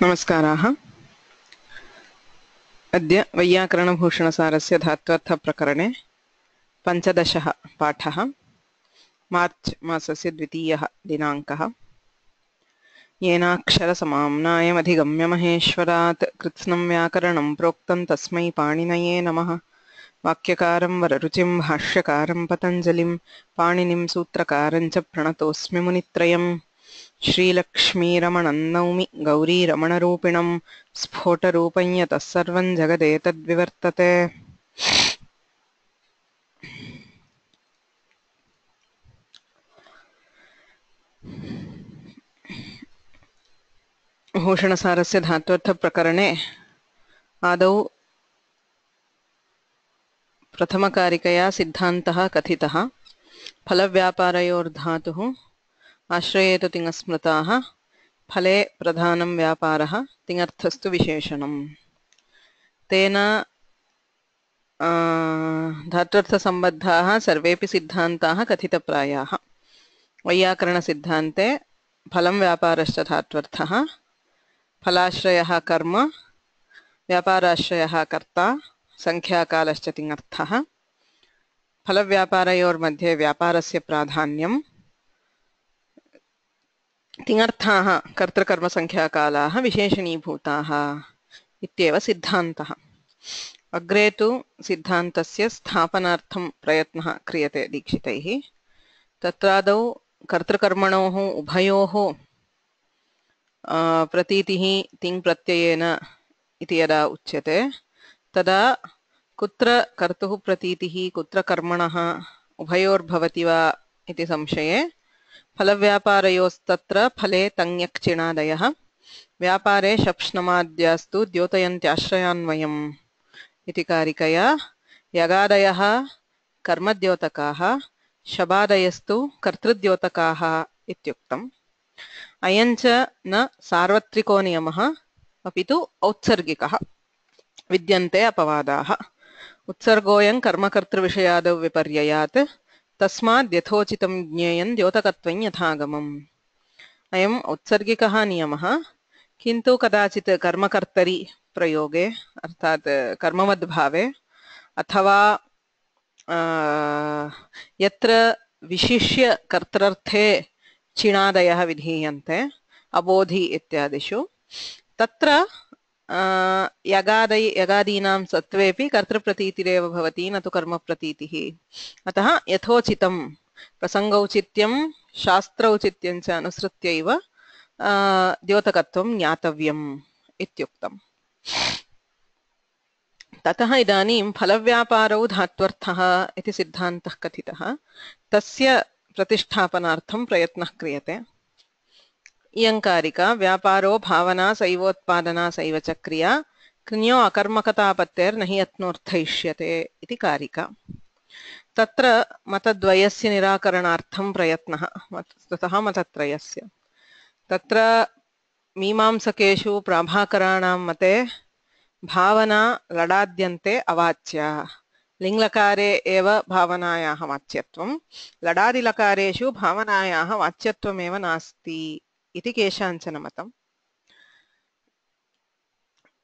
नमस्काराः। अद्य वैयाकरणभूषणसारस्य धात्वर्थप्रकरणे पञ्चदशः पाठः। मार्च् मासस्य 2 दिनाङ्कः। येनाक्षरसमाम्नायमधिगम्य महेश्वरात् कृत्स्नं व्याकरणं प्रोक्तं तस्मै पाणिनये नमः। वाक्यकारं वररुचिं भाष्यकारं पतञ्जलिं पाणिनिं सूत्रकारं च प्रणतोऽस्मि मुनित्रयम्। श्रीलक्ष्मीरमणं नौमि गौरीरमणरूपिणं स्फोटरूपं यतः सर्वं जगदेतद्विवर्तते। भूषणसारस्य धात्वर्थप्रकरणे आदौ प्रथमकारिकया सिद्धान्तः कथितः। फलव्यापारयोर्धातुः आश्रयेतु तिङस्मृताः फले प्रधानं व्यापारः तिङर्थस्तु विशेषणम्। तेन धात्वर्थसम्बद्धाः सर्वेपि सिद्धान्ताः कथितप्रायाः। वैयाकरणसिद्धान्ते फलं व्यापारश्च धात्वर्थः, फलाश्रयः कर्म, व्यापाराश्रयः कर्ता, संख्याकालश्च तिङर्थः। फलव्यापारयोर्मध्ये व्यापारस्य प्राधान्यं, तिङर्थाः कर्तृकर्मसंख्याकालाः विशेषणीभूताः इत्येव सिद्धान्तः। अग्रे तु सिद्धान्तस्य स्थापनार्थं प्रयत्नः क्रियते दीक्षितैः। तत्रादौ कर्तृकर्मणोः उभयोः प्रतीतिः तिङ्प्रत्ययेन इति यदा उच्यते तदा कुत्र कर्तुः प्रतीतिः कुत्र कर्मणः उभयोर्भवति वा इति संशये फलव्यापारयोस्तत्र फले तङ्यक्चिणादयः व्यापारे शप्ष्णमाद्यास्तु द्योतयन्त्याश्रयान्वयम् इति कारिकया यगादयः कर्मद्योतकाः शबादयस्तु कर्तृद्योतकाः इत्युक्तम्। अयञ्च न सार्वत्रिको नियमः अपितु औत्सर्गिकः। विद्यन्ते अपवादाः। उत्सर्गोऽयं कर्मकर्तृविषयादौ विपर्ययात् तस्माद् यथोचितं ज्ञेयं द्योतकत्वं यथागमम्। अयम् औत्सर्गिकः नियमः, किन्तु कदाचित् कर्मकर्तरि प्रयोगे अर्थात् कर्मवद्भावे अथवा यत्र विशिष्य कर्तृर्थे चिणादयः विधीयन्ते अबोधि इत्यादिषु तत्र यगादीनां सत्त्वेपि कर्तृप्रतीतिरेव भवति, न तु कर्मप्रतीतिः। अतः यथोचितं प्रसङ्गौचित्यं शास्त्रौचित्यं च अनुसृत्यैव द्योतकत्वं ज्ञातव्यम् इत्युक्तम्। ततः इदानीं फलव्यापारौ धात्वर्थः इति सिद्धान्तः कथितः। तस्य प्रतिष्ठापनार्थं प्रयत्नः क्रियते। इयं कारिका व्यापारो भावना सैवोत्पादना सैव च क्रिया कृण्यो अकर्मकतापत्तेर्न हि यत्नोऽर्थयिष्यते इति कारिका। तत्र मतद्वयस्य निराकरणार्थं प्रयत्नः, ततः मतत्रयस्य। तत्र मीमांसकेषु प्राभाकराणां मते भावना लडाद्यन्ते अवाच्या, लिङ्लकारे एव भावनायाः वाच्यत्वं, लडादिलकारेषु भावनायाः वाच्यत्वमेव नास्ति इति केषाञ्चन मतम्।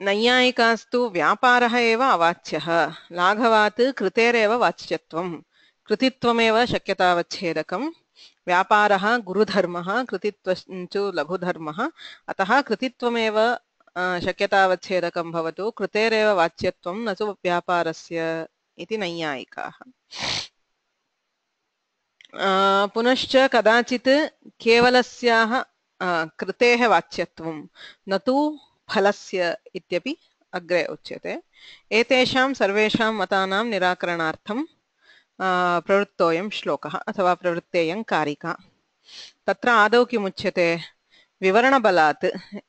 नैयायिकास्तु व्यापारः एव अवाच्यः, लाघवात् कृतेरेव वाच्यत्वं, कृतित्वमेव शक्यतावच्छेदकं, व्यापारः गुरुधर्मः कृतित्वञ्च लघुधर्मः, अतः कृतित्वमेव शक्यतावच्छेदकं भवतु, कृतेरेव वाच्यत्वं न तु व्यापारस्य इति नैयायिकाः। पुनश्च कदाचित् केवलस्याः कृतेः वाच्यत्वं न तु फलस्य इत्यपि अग्रे उच्यते। एतेषां सर्वेषां मतानां निराकरणार्थं प्रवृत्तोऽयं श्लोकः अथवा प्रवृत्तेयं कारिका। तत्र आदौ किमुच्यते? विवरणबलात्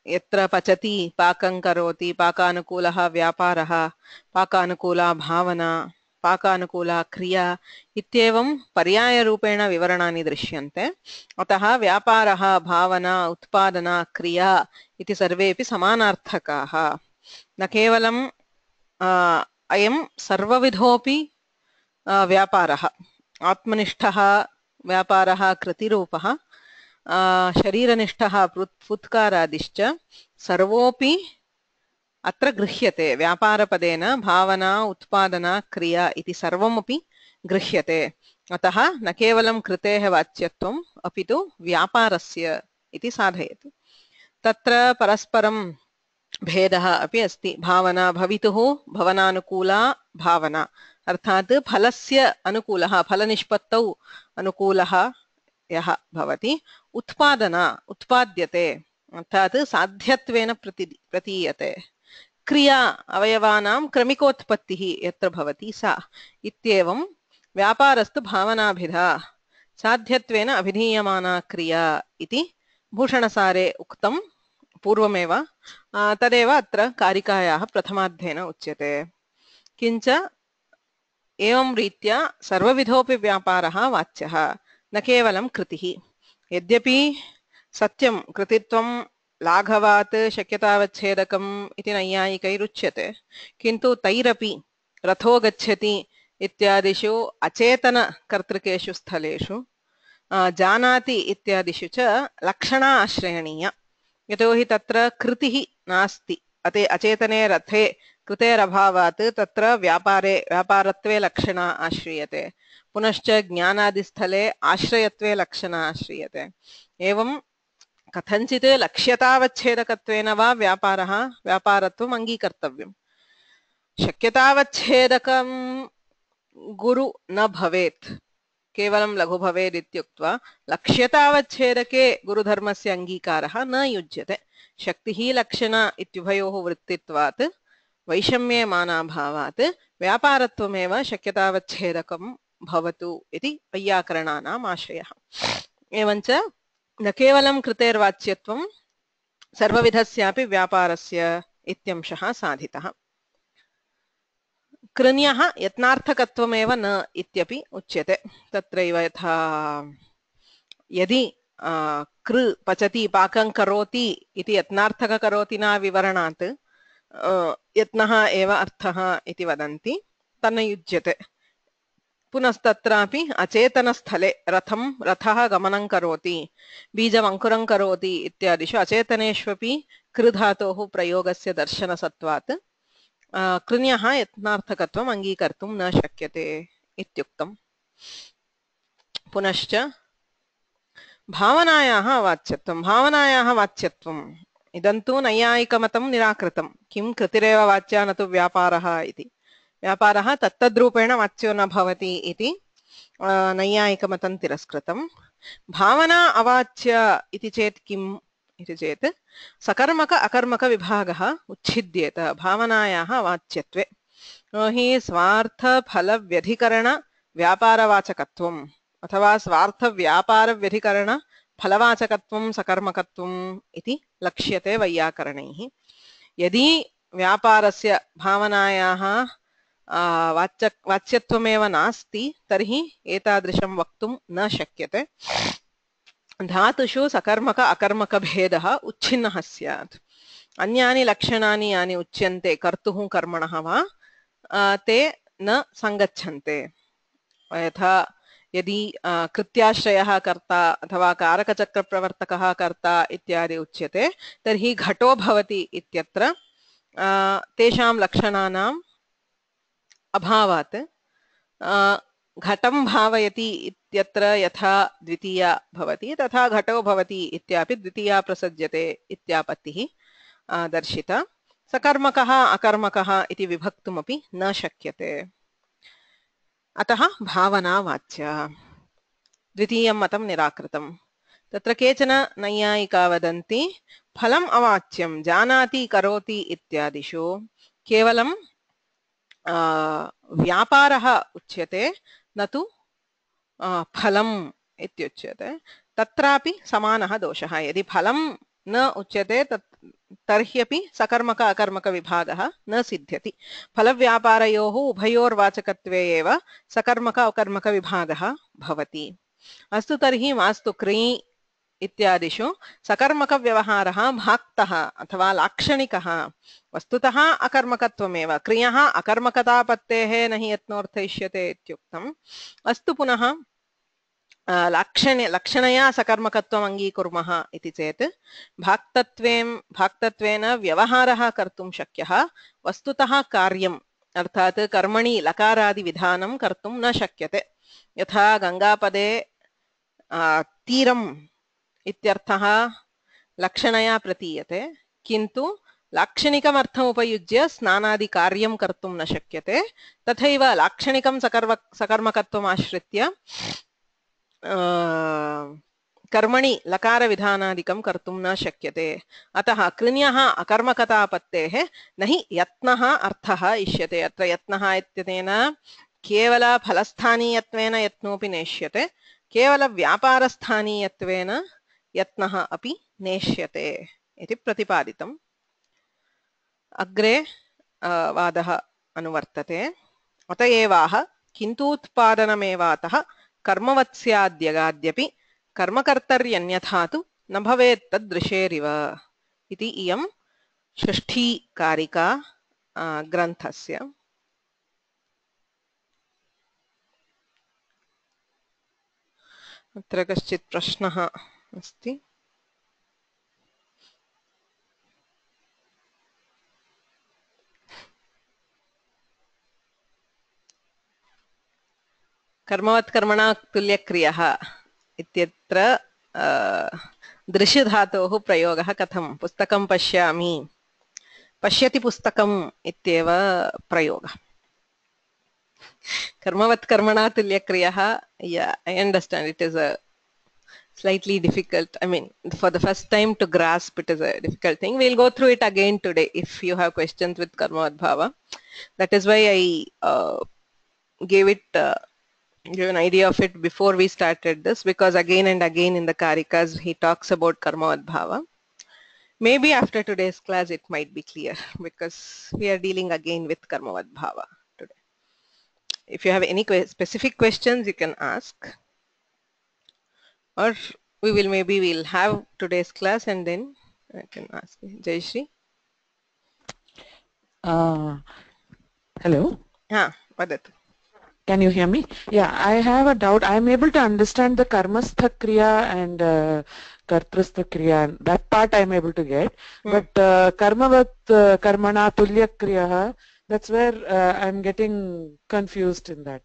यत्र पचति पाकं करोति पाकानुकूलः व्यापारः, पाकानुकूला भावना, पाकानुकूला क्रिया इत्येवं पर्यायरूपेण विवरणानि दृश्यन्ते। अतः व्यापारः भावना उत्पादना क्रिया इति सर्वेपि समानार्थकाः। न केवलम् अयं सर्वविधोऽपि व्यापारः, आत्मनिष्ठः व्यापारः कृतिरूपः, शरीरनिष्ठः फुत्कारादिश्च सर्वोऽपि अत्र गृह्यते व्यापारपदेन भावना उत्पादना क्रिया इति सर्वमपि गृह्यते अतः न केवलं कृतेः वाच्यत्वम् अपि तु व्यापारस्य इति साधयति तत्र परस्परं भेदः अपि अस्ति भावना भवितुः भवनानुकूला भावना अर्थात् फलस्य अनुकूलः फलनिष्पत्तौ अनुकूलः यः भवति उत्पादना उत्पाद्यते अर्थात् साध्यत्वेन प्रतीयते क्रिया अवयवानां क्रमिकोत्पत्तिः यत्र भवति सा इत्येवं व्यापारस्तु भावनाभिधा साध्यत्वेन अभिधीयमाना क्रिया इति भूषणसारे उक्तं पूर्वमेव तदेव अत्र कारिकायाः प्रथमार्धेन उच्यते किञ्च एवं रीत्या सर्वविधोऽपि व्यापारः वाच्यः न केवलं कृतिः यद्यपि सत्यं कृतित्वं लाघवात् शक्यतावच्छेदकम् इति नैयायिकैरुच्यते किन्तु तैरपि रथो गच्छति इत्यादिषु अचेतनकर्तृकेषु स्थलेषु जानाति इत्यादिषु च लक्षणा आश्रयणीया यतोहि तत्र कृतिः नास्ति अते अचेतने रथे कृतेरभावात् तत्र व्यापारत्वे लक्षणा आश्रीयते पुनश्च ज्ञानादिस्थले आश्रयत्वे लक्षणा आश्रीयते एवं कथञ्चित् लक्ष्यतावच्छेदकत्वेन वा व्यापारत्वम् अङ्गीकर्तव्यम् शक्यतावच्छेदकं गुरु न भवेत् केवलं लघु भवेत् इत्युक्त्वा लक्ष्यतावच्छेदके गुरुधर्मस्य अङ्गीकारः न युज्यते शक्तिः लक्षणा इत्युभयोः वृत्तित्वात् वैषम्ये मानाभावात् व्यापारत्वमेव शक्यतावच्छेदकं भवतु इति वैयाकरणानाम् आशयः एवञ्च न केवलं कृतेर्वाच्यत्वं सर्वविधस्यापि व्यापारस्य इत्यंशः साधितः कृन्यः यत्नार्थकत्वमेव न इत्यपि उच्यते तत्रैव यथा यदि कृ पचति पाकं करोति इति यत्नार्थककरोति न विवरणात् यत्नः एव अर्थः इति वदन्ति तन्न युज्यते पुनस्तत्रापि अचेतनस्थले रथः गमनं करोति बीजम् अंकुरं करोति इत्यादिषु अचेतनेष्वपि कृ धातोः प्रयोगस्य दर्शनसत्वात् कृन्यः यत्नार्थकत्वम् अङ्गीकर्तुं न शक्यते इत्युक्तम् पुनश्च भावनायाः वाच्यत्वम् इदं तु नैयायिकमतं निराकृतं किं कृतिरेव वाच्या न तु व्यापारः इति व्यापारः तत्तद्रूपेण वाच्यो न भवति इति नैयायिकमतं तिरस्कृतं भावना अवाच्य इति चेत् किम् इति चेत् सकर्मक अकर्मक विभागः उच्छिद्येत भावनायाः वाच्यत्वे हि स्वार्थफलव्यधिकरण व्यापारवाचकत्वम् अथवा स्वार्थव्यापारव्यधिकरण फलवाचकत्वं सकर्मकत्वम् इति लक्ष्यते वैयाकरणैः यदि व्यापारस्य भावनायाः वाच्यत्वमेव नास्ति तर्हि एतादृशं वक्तुं न शक्यते धातुषु सकर्मक अकर्मक भेदः उच्छिन्नः स्यात् अन्यानि लक्षणानि यानि उच्यन्ते कर्तुः कर्मणः वा ते न संगच्छन्ते यथा यदि कृत्याश्रयः कर्ता अथवा कारकचक्रप्रवर्तकः कर्ता इत्यादि उच्यते तर्हि घटो भवति इत्यत्र तेषां लक्षणानाम् अभावात् घटं भावयति इत्यत्र यथा द्वितीया भवति तथा घटो भवति इत्यापि द्वितीया प्रसज्यते इत्यापत्तिः दर्शिता सकर्मकः अकर्मकः इति विभक्तुमपि न शक्यते अतः भावना वाच्या द्वितीयं मतं निराकृतं तत्र केचन नैयायिका वदन्ति फलम् अवाच्यं जानाति करोति इत्यादिषु केवलं व्यापारः उच्यते न तु फलम् इत्युच्यते तत्रापि समानः दोषः यदि फलं न उच्यते तर्ह्यपि सकर्मक अकर्मक विभागः न सिद्ध्यति फलव्यापारयोः उभयोर्वाचकत्वे एव सकर्मक अकर्मक विभागः भवति अस्तु तर्हि मास्तु क्री इत्यादिषु सकर्मक व्यवहारः भाक्तः अथवा लाक्षणिकः वस्तुतः अकर्मकत्वमेव क्रियः अकर्मकतापत्तेः न हि यत्नोर्थयिष्यते इत्युक्तम् अस्तु पुनः लक्षणया सकर्मकत्वम् अङ्गीकुर्मः इति चेत् भाक्तत्वेन व्यवहारः कर्तुं शक्यः, वस्तुतः कार्यम् अर्थात् कर्मणि लकारादिविधानं कर्तुं न शक्यते। यथा गङ्गापदे तीरम् इत्यर्थः लक्षणया प्रतीयते, किन्तु लाक्षणिकमर्थम् उपयुज्य स्नानादिकार्यं कर्तुं न शक्यते। तथैव लाक्षणिकं सकर्मकत्वम् आश्रित्य कर्मणि लकारविधानादिकं कर्तुं न शक्यते। अतः कृन्यः अकर्मकतापत्तेः न हि यत्नः अर्थः इष्यते। अत्र यत्नः इत्यनेन केवल फलस्थानीयत्वेन यत्नोऽपि नेष्यते, केवल व्यापारस्थानीयत्वेन यत्नः अपि नेष्यते इति प्रतिपादितम्। अग्रे वादः अनुवर्तते। अत एवाह किन्तूत्पादनमेवातः कर्मवत्स्याद्यगाद्यपि कर्मकर्तर्यन्यथा तु न भवेत् तदृशेरिव इति इयं षष्ठी कारिका ग्रन्थस्य। अत्र कश्चित् प्रश्नः अस्ति। कर्मवत् कर्मणा तुल्यक्रियः इत्यत्र दृश्यधातोः प्रयोगः कथं? पुस्तकं पश्यामि, पश्यति पुस्तकम् इत्येव प्रयोगः। कर्मवत् कर्मणा तुल्यक्रियः, yeah, I understand it is a slightly difficult, I mean, for the first time to grasp it is a difficult thing. We'll go through it again today if you have questions with Karmavat Bhava. That is why I gave an idea of it before we started this, because again and again in the Karikas he talks about Karmavat Bhava. Maybe after today's class it might be clear, because we are dealing again with Karmavat Bhava today. If you have any specific questions you can ask, or we'll have today's class and then I can ask. Jayashree? Hello. Vadatu. Can you hear me? Yeah, I have a doubt. I am able to understand the karmastha kriya and kartrastha kriya. That part I am able to get. But karmavat karmana tulya kriya, that's where I am getting confused in that.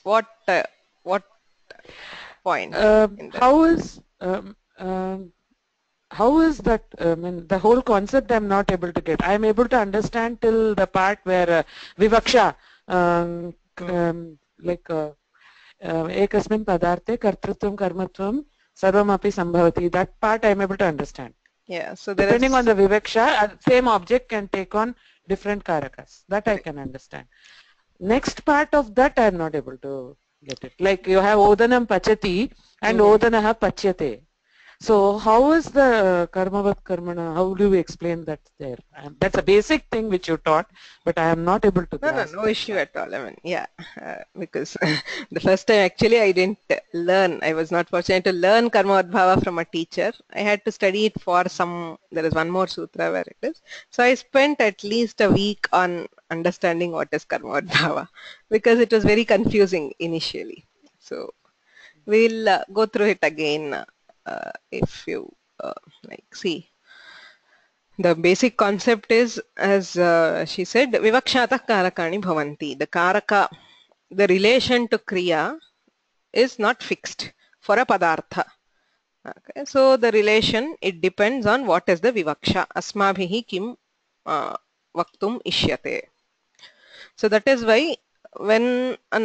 What point? How is that? I mean, the whole concept I am not able to get. I am able to understand till the part where vivaksha, like ekasmin padarte kartrutvam karmatvam sarvamapi sambhavati. That part I am able to understand. Yeah. So depending on the vivaksha, same object can take on different karakas. That I can understand. Next part of that I am not able to get it. Like you have odanam pachati and odanaha pachyate. So how is the karmavat karmana? How do we explain that there? That's a basic thing which you taught, but I am not able to grasp. No issue at all. I mean, yeah, because the first time actually I didn't learn. I was not fortunate to learn Karmavat Bhava from a teacher. I had to study it for some. There is one more sutra where it is. So I spent at least a week on understanding what is Karmavat Bhava, because it was very confusing initially. So we'll go through it again. If you see, the basic concept is, as she said, vivakshata karakani bhavanti. The karaka, the relation to kriya is not fixed for a padartha. Okay, so the relation, it depends on what is the vivaksha. Asmabhihi kim vaktum ishyate. So that is why when a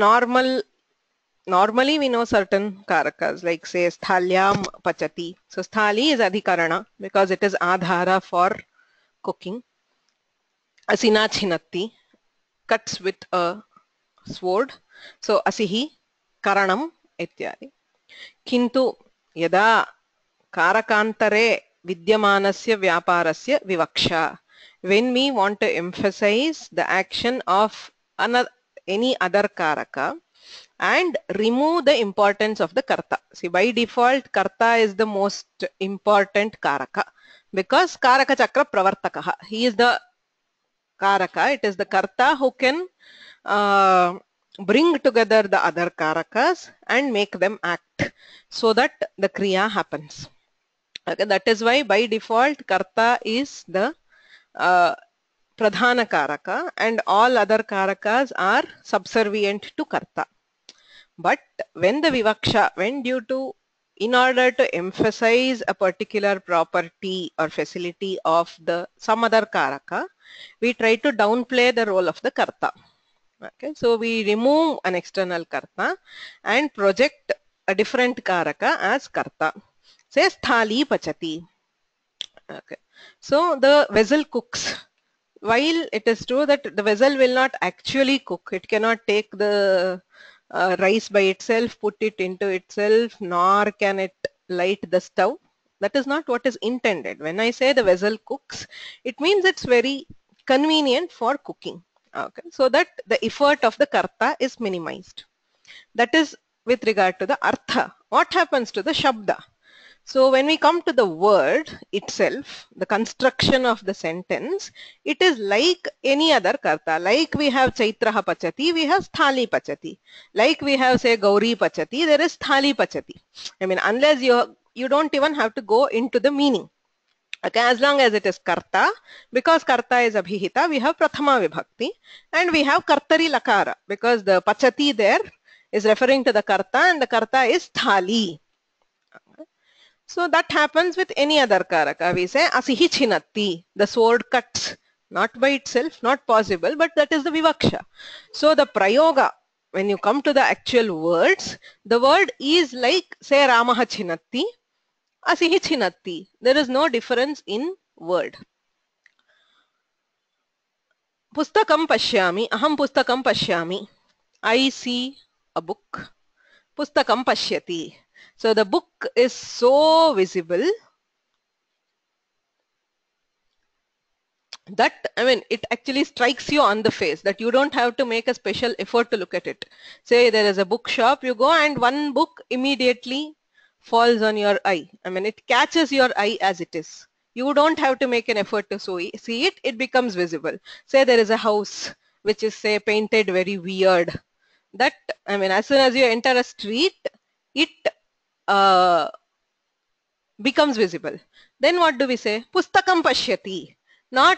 normally we know certain karakas, like say sthalyam pachati. So sthali is adhikarana because it is adhara for cooking. Asina chinatti, cuts with a sword. So asihi karanam ityadi. Kintu yada karakantare vidyamanasya vyaparasya vivaksha. When we want to emphasize the action of any other karaka and remove the importance of the karta. See, by default, karta is the most important karaka, because karaka chakra pravartakaha. He is the karaka. It is the karta who can bring together the other karakas and make them act so that the kriya happens. Okay, that is why by default karta is the pradhana karaka and all other karakas are subservient to karta. But when the vivaksha, when due to, in order to emphasize a particular property or facility of the some other karaka, we try to downplay the role of the karta. Okay, so we remove an external karta and project a different karaka as karta. Say sthali pachati. Okay, so the vessel cooks. While it is true that the vessel will not actually cook, it cannot take the rice by itself, put it into itself, nor can it light the stove. That is not what is intended. When I say the vessel cooks, it means it's very convenient for cooking. Okay, so that the effort of the karta is minimized. That is with regard to the artha. What happens to the shabda? So when we come to the word itself, the construction of the sentence, it is like any other karta. Like we have Chaitraha Pachati, we have Sthali Pachati. Like we have say Gauri Pachati, there is Sthali Pachati. I mean, unless you don't even have to go into the meaning. Okay, as long as it is karta, because karta is abhihita, we have prathama vibhakti and we have kartari lakara because the pachati there is referring to the karta and the karta is thali. So that happens with any other karaka. We say asihi chinatti, the sword cuts, not by itself, not possible, but that is the vivaksha. So the prayoga, when you come to the actual words, the word is like say ramaha chinatti, asihi chinatti. There is no difference in word. Pustakam pashyami, aham pustakam pashyami. I see a book. Pustakam pashyati. So the book is so visible that, I mean, it actually strikes you on the face that you don't have to make a special effort to look at it. Say there is a bookshop, you go and one book immediately falls on your eye. I mean, it catches your eye as it is. You don't have to make an effort to see it, it becomes visible. Say there is a house which is say painted very weird. That, I mean, as soon as you enter a street, it becomes visible. Then what do we say? Pustakam pashyati. Not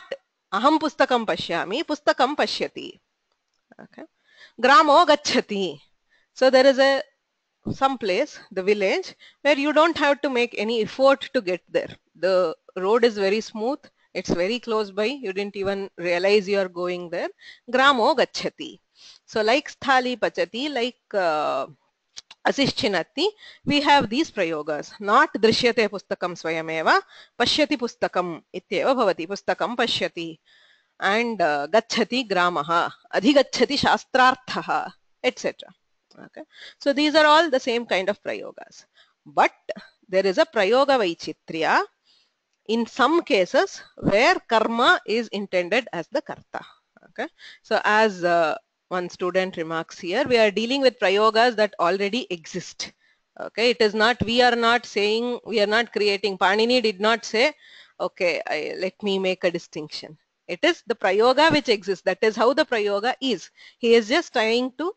aham pustakam pashyami, pustakam pashyati. Okay. Gramo gacchati. So there is some place, the village, where you don't have to make any effort to get there. The road is very smooth. It's very close by. You didn't even realize you are going there. Gramo gacchati. So like sthali pachati, like Asishchinati, we have these prayogas. Not drishyate pustakam swayameva, pashyati pustakam ityeva bhavati, pustakam pashyati, and gacchati gramaha, adhigacchati shastrarthaha, etc. Okay. So these are all the same kind of prayogas. But there is a prayoga vaichitriya in some cases where karma is intended as the karta. Okay. So as one student remarks here, we are dealing with prayogas that already exist. Okay, it is not, we are not saying, we are not creating, Panini did not say, okay, let me make a distinction. It is the prayoga which exists. That is how the prayoga is. He is just trying to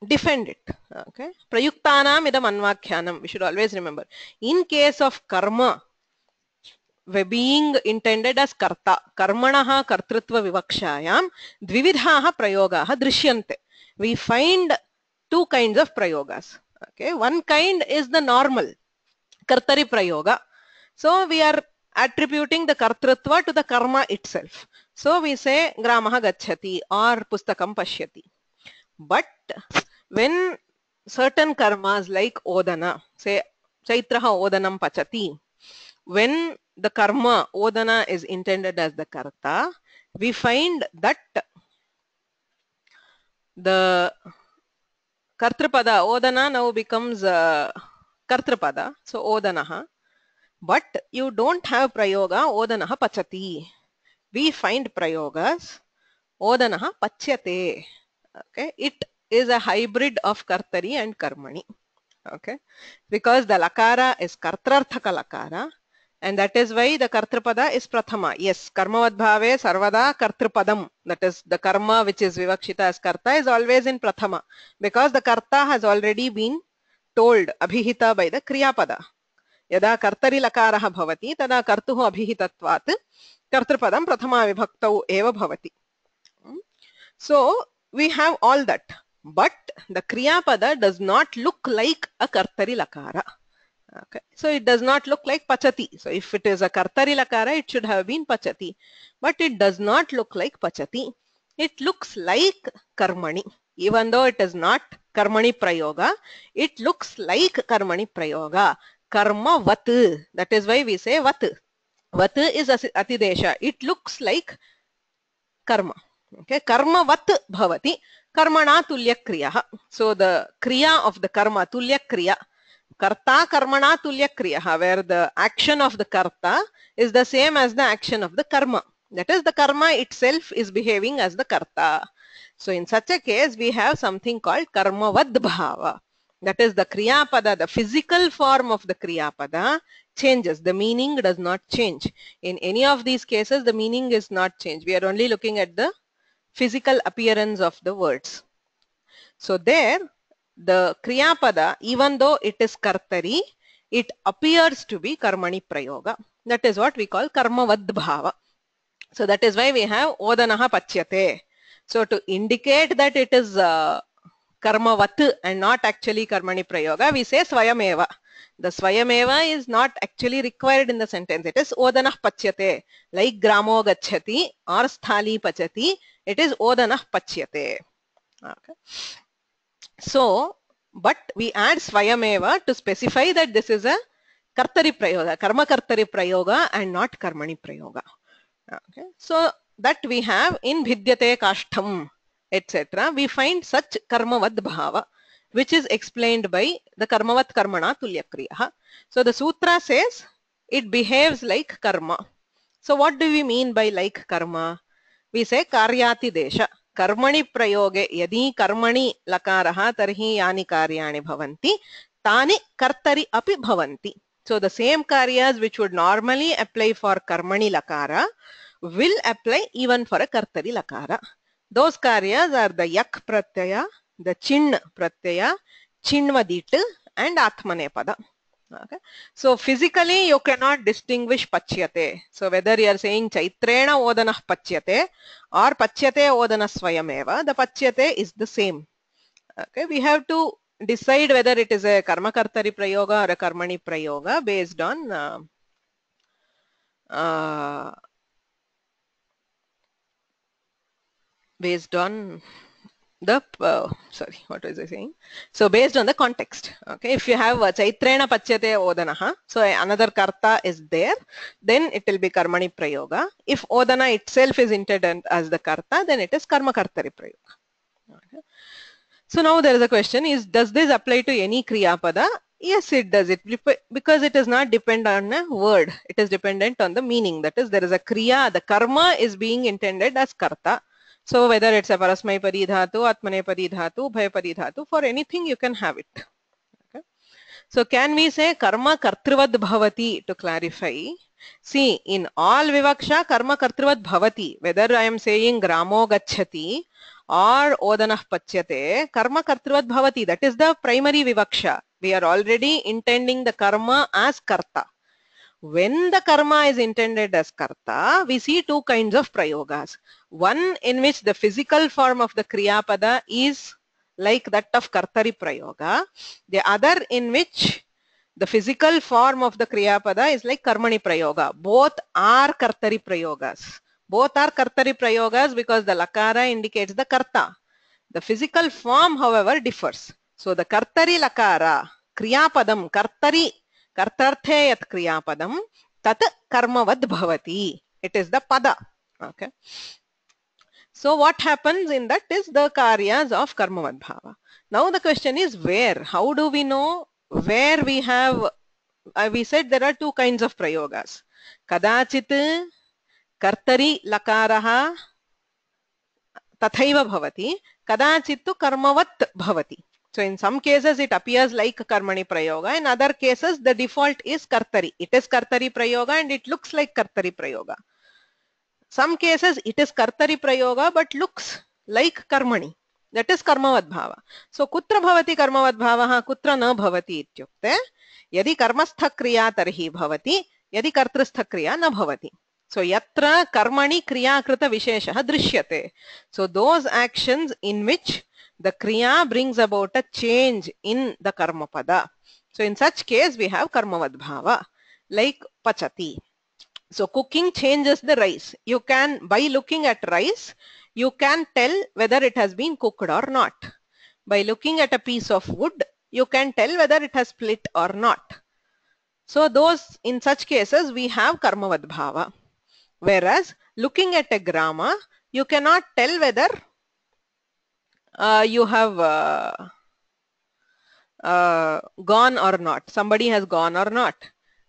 defend it. Okay, prayuktanam idam anvakhyanam, we should always remember. In case of karma, being intended as karta, karmanaha kartritva vivakshayam dvividhaha prayogaha drishyante. We find two kinds of prayogas. Okay, one kind is the normal kartari prayoga. So we are attributing the kartritva to the karma itself. So we say gramaha gacchati or pustakam pashyati. But when certain karmas like odana, say chaitraha odanam pachati, when the karma odana is intended as the karta, we find that the kartripada odana now becomes kartripada, so odanaha, but you don't have prayoga odanaha pachati. We find prayogas odanaha pachyate. Okay, it is a hybrid of kartari and karmani. Okay, because the lakara is kartrarthaka lakara, and that is why the kartrupada is prathama. Yes, karmavadbhave sarvada kartrupadam, that is the karma which is vivakshita as karta is always in prathama, because the karta has already been told, abhihita by the kriyapada. Yada kartari lakaraha bhavati tada kartuhu abhihitatvat kartrupadam prathama vibhaktau eva bhavati. So we have all that, but the kriyapada does not look like a kartari lakara. Okay, so it does not look like pachati. So if it is a kartari lakara, it should have been pachati, but it does not look like pachati. It looks like karmani, even though it is not karmani prayoga. It looks like karmani prayoga. Karma vat. That is why we say vat. Vat is atidesha. It looks like karma. Okay, karma vat bhavati. Karmana tulya kriya. So the kriya of the karma, tulya kriya. Karta karmana tulya kriya, where the action of the karta is the same as the action of the karma. That is, the karma itself is behaving as the karta. So in such a case, we have something called karma vad bhava. That is, the kriyapada, the physical form of the kriyapada changes. The meaning does not change. In any of these cases, the meaning is not changed. We are only looking at the physical appearance of the words. So there, the kriyapada, even though it is kartari, it appears to be karmani prayoga. That is what we call karma vad bhava. So that is why we have odanaha pachyate. So to indicate that it is karma vat and not actually karmani prayoga, we say swayameva. The swayameva is not actually required in the sentence. It is odanah pachyate, like gramo gacchati or sthali pachati. It is odanah pachyate. Okay. So, but we add swayameva to specify that this is a kartari prayoga, karma kartari prayoga and not karmani prayoga. Okay. So that we have in bhidyate kashtam, etc. We find such karmavad bhava, which is explained by the karmavat karmana tulya kriya. So the sutra says it behaves like karma. So what do we mean by like karma? We say karyati desha. Karmani prayoge yadi karmani lakaraha tarhi yani karyani bhavanti tani kartari api bhavanti. So the same karyas which would normally apply for karmani lakara will apply even for a kartari lakara. Those karyas are the yak pratyaya, the chin pratyaya, chinvadit and atmanepada. Okay. So physically you cannot distinguish pachyate. So whether you are saying chaitrena odanah pachyate or pachyate odana swayameva, the pachyate is the same. Okay. We have to decide whether it is a karma kartari prayoga or a karmani prayoga based on the sorry, what was I saying? So based on the context. Okay, if you have chaitrena pachyate odanaha, so another karta is there, then it will be karmani prayoga. If odana itself is intended as the karta, then it is karma kartari prayoga. Okay. So now there is a question: does this apply to any kriyapada? Yes, it does. It because it does not depend on a word. It is dependent on the meaning. That is, there is a kriya. The karma is being intended as karta. So whether it's a parasmaipadi dhatu, atmanepadi dhatu, bhayapadi dhatu, for anything you can have it. Okay. So can we say karma kartruvad bhavati to clarify? See, in all vivaksha karma kartruvad bhavati. Whether I am saying gramo gacchati or odanah pachyate, karma kartruvad bhavati. That is the primary vivaksha. We are already intending the karma as karta. When the karma is intended as karta, we see two kinds of prayogas. One in which the physical form of the kriyapada is like that of kartari prayoga. The other in which the physical form of the kriyapada is like karmani prayoga. Both are kartari prayogas. Both are kartari prayogas because the lakara indicates the karta. The physical form, however, differs. So the kartari lakara, kriyapadam, kartari, kartarthe yat kriyapadam, tat karmavad bhavati. It is the pada. Okay. So what happens in that is the karyas of karmavad bhava. Now the question is where? How do we know where we have? We said there are two kinds of prayogas. Kadachit kartari lakaraha tathaiva bhavati, kadachittu karmavat bhavati. So in some cases it appears like karmani prayoga, in other cases the default is kartari. It is kartari prayoga and it looks like kartari prayoga. Some cases it is kartari prayoga but looks like karmani. That is karmavad bhava. So kutra bhavati karmavad bhavaha, kutra na bhavati ityukte yadi karmastha kriya tarhi bhavati, yadi kartrastha kriya na bhavati. So yatra karmani kriya krita visheshaha drishyate. So those actions in which the kriya brings about a change in the karma pada. So in such case we have karmavad bhava, like pachati. So cooking changes the rice. You can, by looking at rice, you can tell whether it has been cooked or not. By looking at a piece of wood, you can tell whether it has split or not. So those, in such cases, we have karmavad bhava. Whereas looking at a grama, you cannot tell whether you have gone or not. Somebody has gone or not.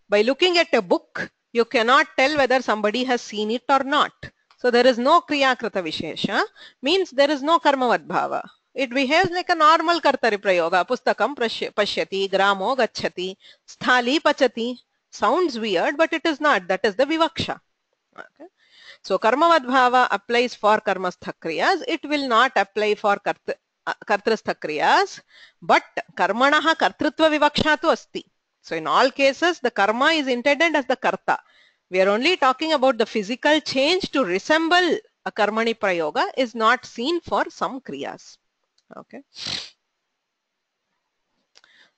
By looking at a book, you cannot tell whether somebody has seen it or not. So there is no kriya krita vishesha, means there is no karmavad bhava. It behaves like a normal kartari prayoga. Pustakam pashyati, gramo gacchati, sthali pachati. Sounds weird, but it is not. That is the vivaksha. Okay. So karmavad bhava applies for karmastha kriyas. It will not apply for kartrastha kriyas, but karmanaha kartrutva vivaksha tu asti. So in all cases, the karma is intended as the karta. We are only talking about the physical change to resemble a karmani prayoga is not seen for some kriyas. Okay.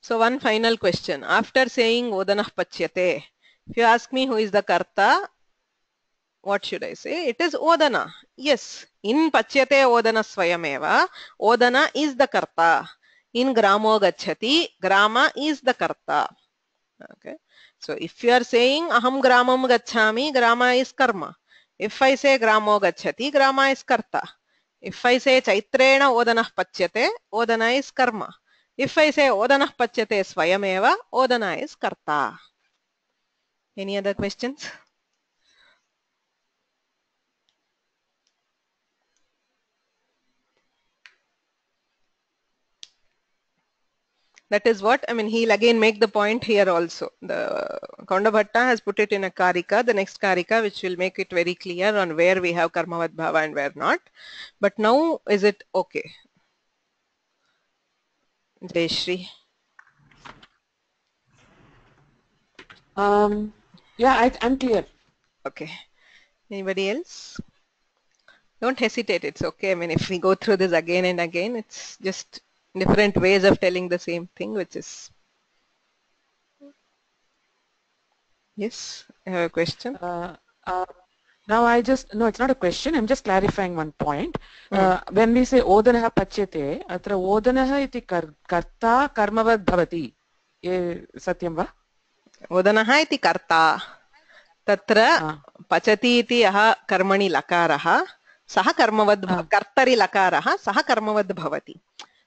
So one final question. After saying odanah pachyate, if you ask me who is the karta, what should I say? It is odana. Yes, in pachyate odana swayameva, odana is the karta. In gramo gacchati, grama is the karta. Okay. So if you are saying aham gramam gacchami, grama is karma. If I say gramo gacchati, grama is karta. If I say chaitrena odanah pachyate, odana is karma. If I say odanah pachyate swayameva, odana is karta. Any other questions? That is what, I mean, he'll again make the point here also. The Kaunda Bhatta has put it in a karika, the next karika, which will make it very clear on where we have karmavad bhava and where not. But now, is it okay? Jayashri. Yeah, I'm clear. Okay. Anybody else? Don't hesitate, it's okay. I mean, if we go through this again and again, it's just different ways of telling the same thing, which is... Yes, I have a question. Now I just, no, it's not a question, I'm just clarifying one point. When we say odanaha pachyate, atra odanaha iti karta karmavad bhavati. Satyam va? Odanaha iti karta. Tatra pachati iti aha karmani lakaraha. Saha karmavad kartari lakaraha. Saha karmavad bhavati.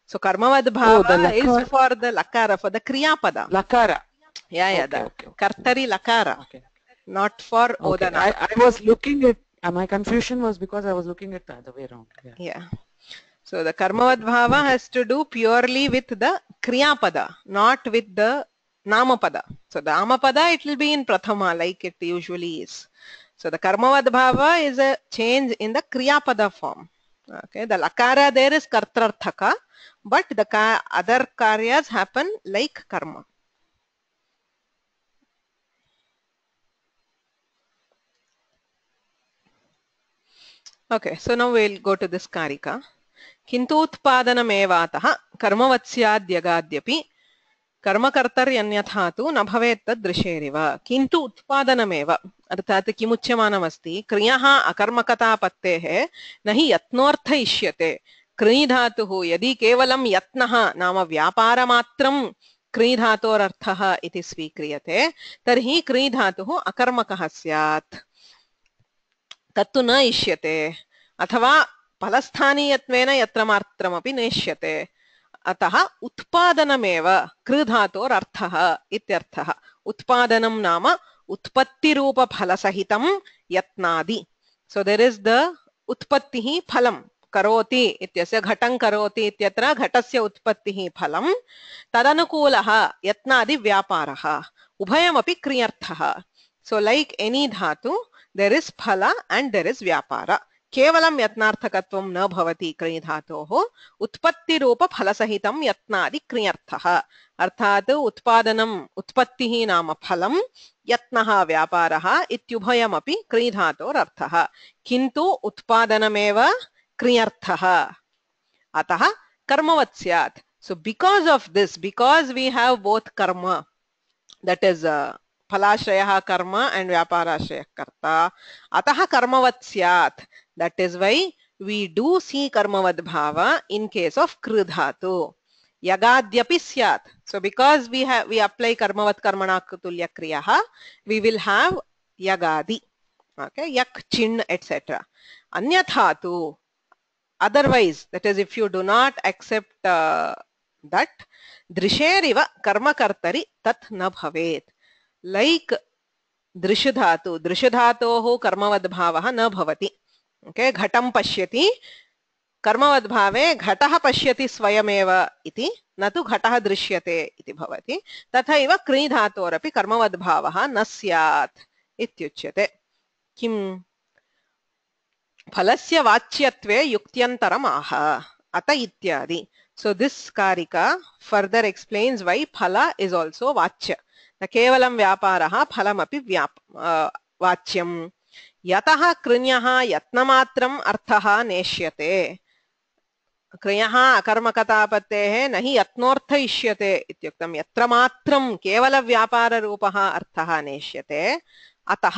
So karmavad bhava is for the lakara, for the kriya pada. Lakara. Yeah, okay, kartari lakara. Okay. Not for odana. I was looking at, my confusion was because I was looking at the other way around. Yeah. So the karmavad bhava has to do purely with the kriya pada, not with the nama pada. So the nama pada, it will be in prathama like it usually is. So the karmavad bhava is a change in the kriya pada form. Okay, the lakara there is kartrarthaka, but the other karyas happen like karma. Okay, so now we'll go to this karika. Kintu utpadanamevataha karmavatsyadyagadyapi कर्मकर्तर्यन्यथा तु न भवेत् तदृशेरिव किन्तु उत्पादनमेव अर्थात् किमुच्यमानमस्ति क्रियः अकर्मकतापत्तेः न हि यत्नोऽर्थ इष्यते क्री धातुः यदि केवलं यत्नः नाम व्यापारमात्रं क्री धातोरर्थः इति स्वीक्रियते तर्हि क्री धातुः अकर्मकः स्यात् तत्तु न इष्यते अथवा फलस्थानीयत्वेन यत्र मात्रमपि नेष्यते अतः उत्पादनमेव कृ धातोरर्थः इत्यर्थः उत्पादनं नाम उत्पत्तिरूपफलसहितं यत्नादि. So there is the उत्पत्तिः फलं करोति इत्यस्य घटं करोति इत्यत्र घटस्य उत्पत्तिः फलं तदनुकूलः यत्नादि व्यापारः उभयमपि क्रियर्थः. So like any dhatu there is phala and there is vyapara. केवलं यत्नार्थकत्वं न भवति क्रि धातोः उत्पत्ति रूप फलसहितं यत्नादि क्रियर्थः. अर्थात् उत्पादनम् उत्पत्तिः नाम फलं यत्नः व्यापारः इत्युभयमपि क्रि धातोरर्थः. किन्तु उत्पादनमेव क्रियर्थः अतः कर्मवत् स्यात्. So because of this, because we have both karma, that is फलाश्रयः कर्म and व्यापाराश्रयः कर्ता, अतः कर्मवत् स्यात्. That is why we do see karmavad bhava in case of kru dhatu. Yagadyapi syat. So because we apply karmavat karmana tulya kriyaha, we will have yagadi. Okay, yak, chin, etc. Anyathatu. Otherwise, that is if you do not accept that, drisheriva karma kartari tat na bhavet. Like drishadhatu, drishadhatoho karmavad bhava na bhavati. Okay, घटं पश्यति कर्मवद्भावे घटः पश्यति स्वयमेव इति न तु घटः दृश्यते इति भवति. तथैव क्रि धातोरपि कर्मवद्भावः न स्यात् इत्युच्यते. किं फलस्य वाच्यत्वे युक्त्यन्तरम् आह अत इत्यादि. So this karika further explains why phala is also vachya. न केवलं व्यापारः फलमपि वाच्यम्. यतः कृण्यः यत्नमात्रम् अर्थः नेष्यते. कृण्यः अकर्मकतापत्तेः न हि यत्नोऽर्थ इष्यते इत्युक्तं. यत्र मात्रं केवलव्यापाररूपः अर्थः नेष्यते. अतः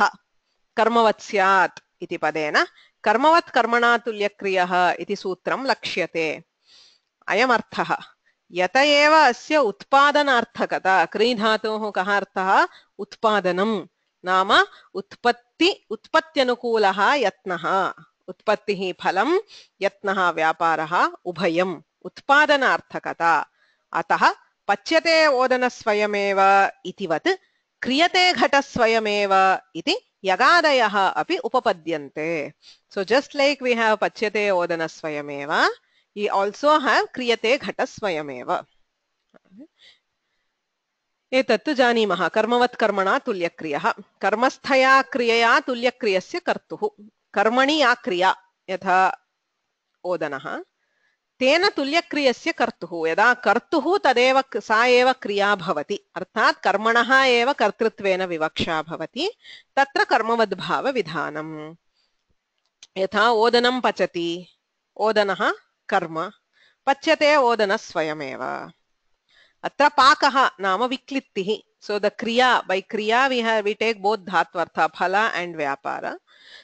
कर्मवत् स्यात् इति पदेन कर्मवत् कर्मणा तुल्यक्रियः इति सूत्रं लक्ष्यते. अयमर्थः यत एव अस्य उत्पादनार्थकता. क्रि धातोः कः अर्थः? उत्पादनं नाम उत्पत्त्यनुकूलः यत्नः. उत्पत्तिः फलं यत्नः व्यापारः उभयम् उत्पादनार्थकता. अतः पच्यते ओदनस्वयमेव इतिवत् क्रियते घटस्वयमेव इति यगादयः अपि उपपद्यन्ते. So just like we have पच्यते ओदनस्वयमेव, we also have क्रियते घटस्वयमेव. एतत्तु जानीमः. कर्मवत् कर्मणा तुल्यक्रियः. कर्मस्थया क्रियया तुल्यक्रियस्य कर्तुः. कर्मणि या क्रिया यथा ओदनः तेन तुल्यक्रियस्य कर्तुः. यदा कर्तुः तदेव सा एव क्रिया भवति. अर्थात् कर्मणः एव कर्तृत्वेन विवक्षा भवति. तत्र कर्मवद्भावविधानम्. यथा ओदनं पचति, ओदनः कर्म, पच्यते ओदनस्वयमेव. अत्र पाकः नाम विक्लित्तिः. So the kriya, by kriya we take both dhatvartha phala and vyapara.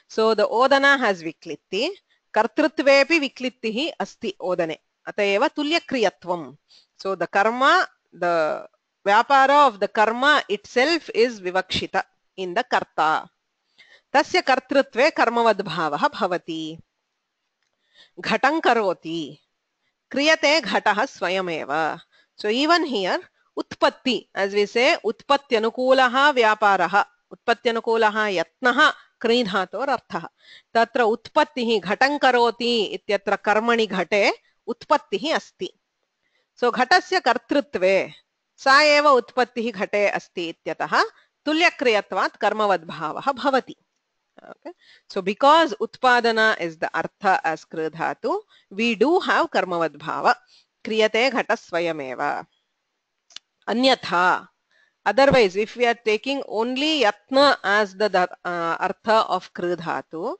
So the odana has viklitti. Kartrutvepi viklittihi asti odane. Ataeva tulya kriyatvam. So the karma, the vyapara of the karma itself is vivakshita in the karta. Tasya kartrutve karmavad bhavah bhavati. Ghatam karoti. Kriyate ghatah swayameva. So even here उत्पत्ति, as we say, उत्पत्त्यनुकूलः व्यापारः. उत्पत्त्यनुकूलः यत्नः क्रि धातोरर्थः. तत्र उत्पत्तिः घटं करोति इत्यत्र कर्मणि घटे उत्पत्तिः अस्ति. सो घटस्य कर्तृत्वे सा एव उत्पत्तिः घटे अस्ति इत्यतः तुल्यक्रियत्वात् कर्मवद्भावः भवति. Okay. So because utpadana is the artha as kri dhatu, we do have karmavadbhava. Kriyate ghata swayameva. Anyatha. Otherwise, if we are taking only yatna as the artha of kri dhatu,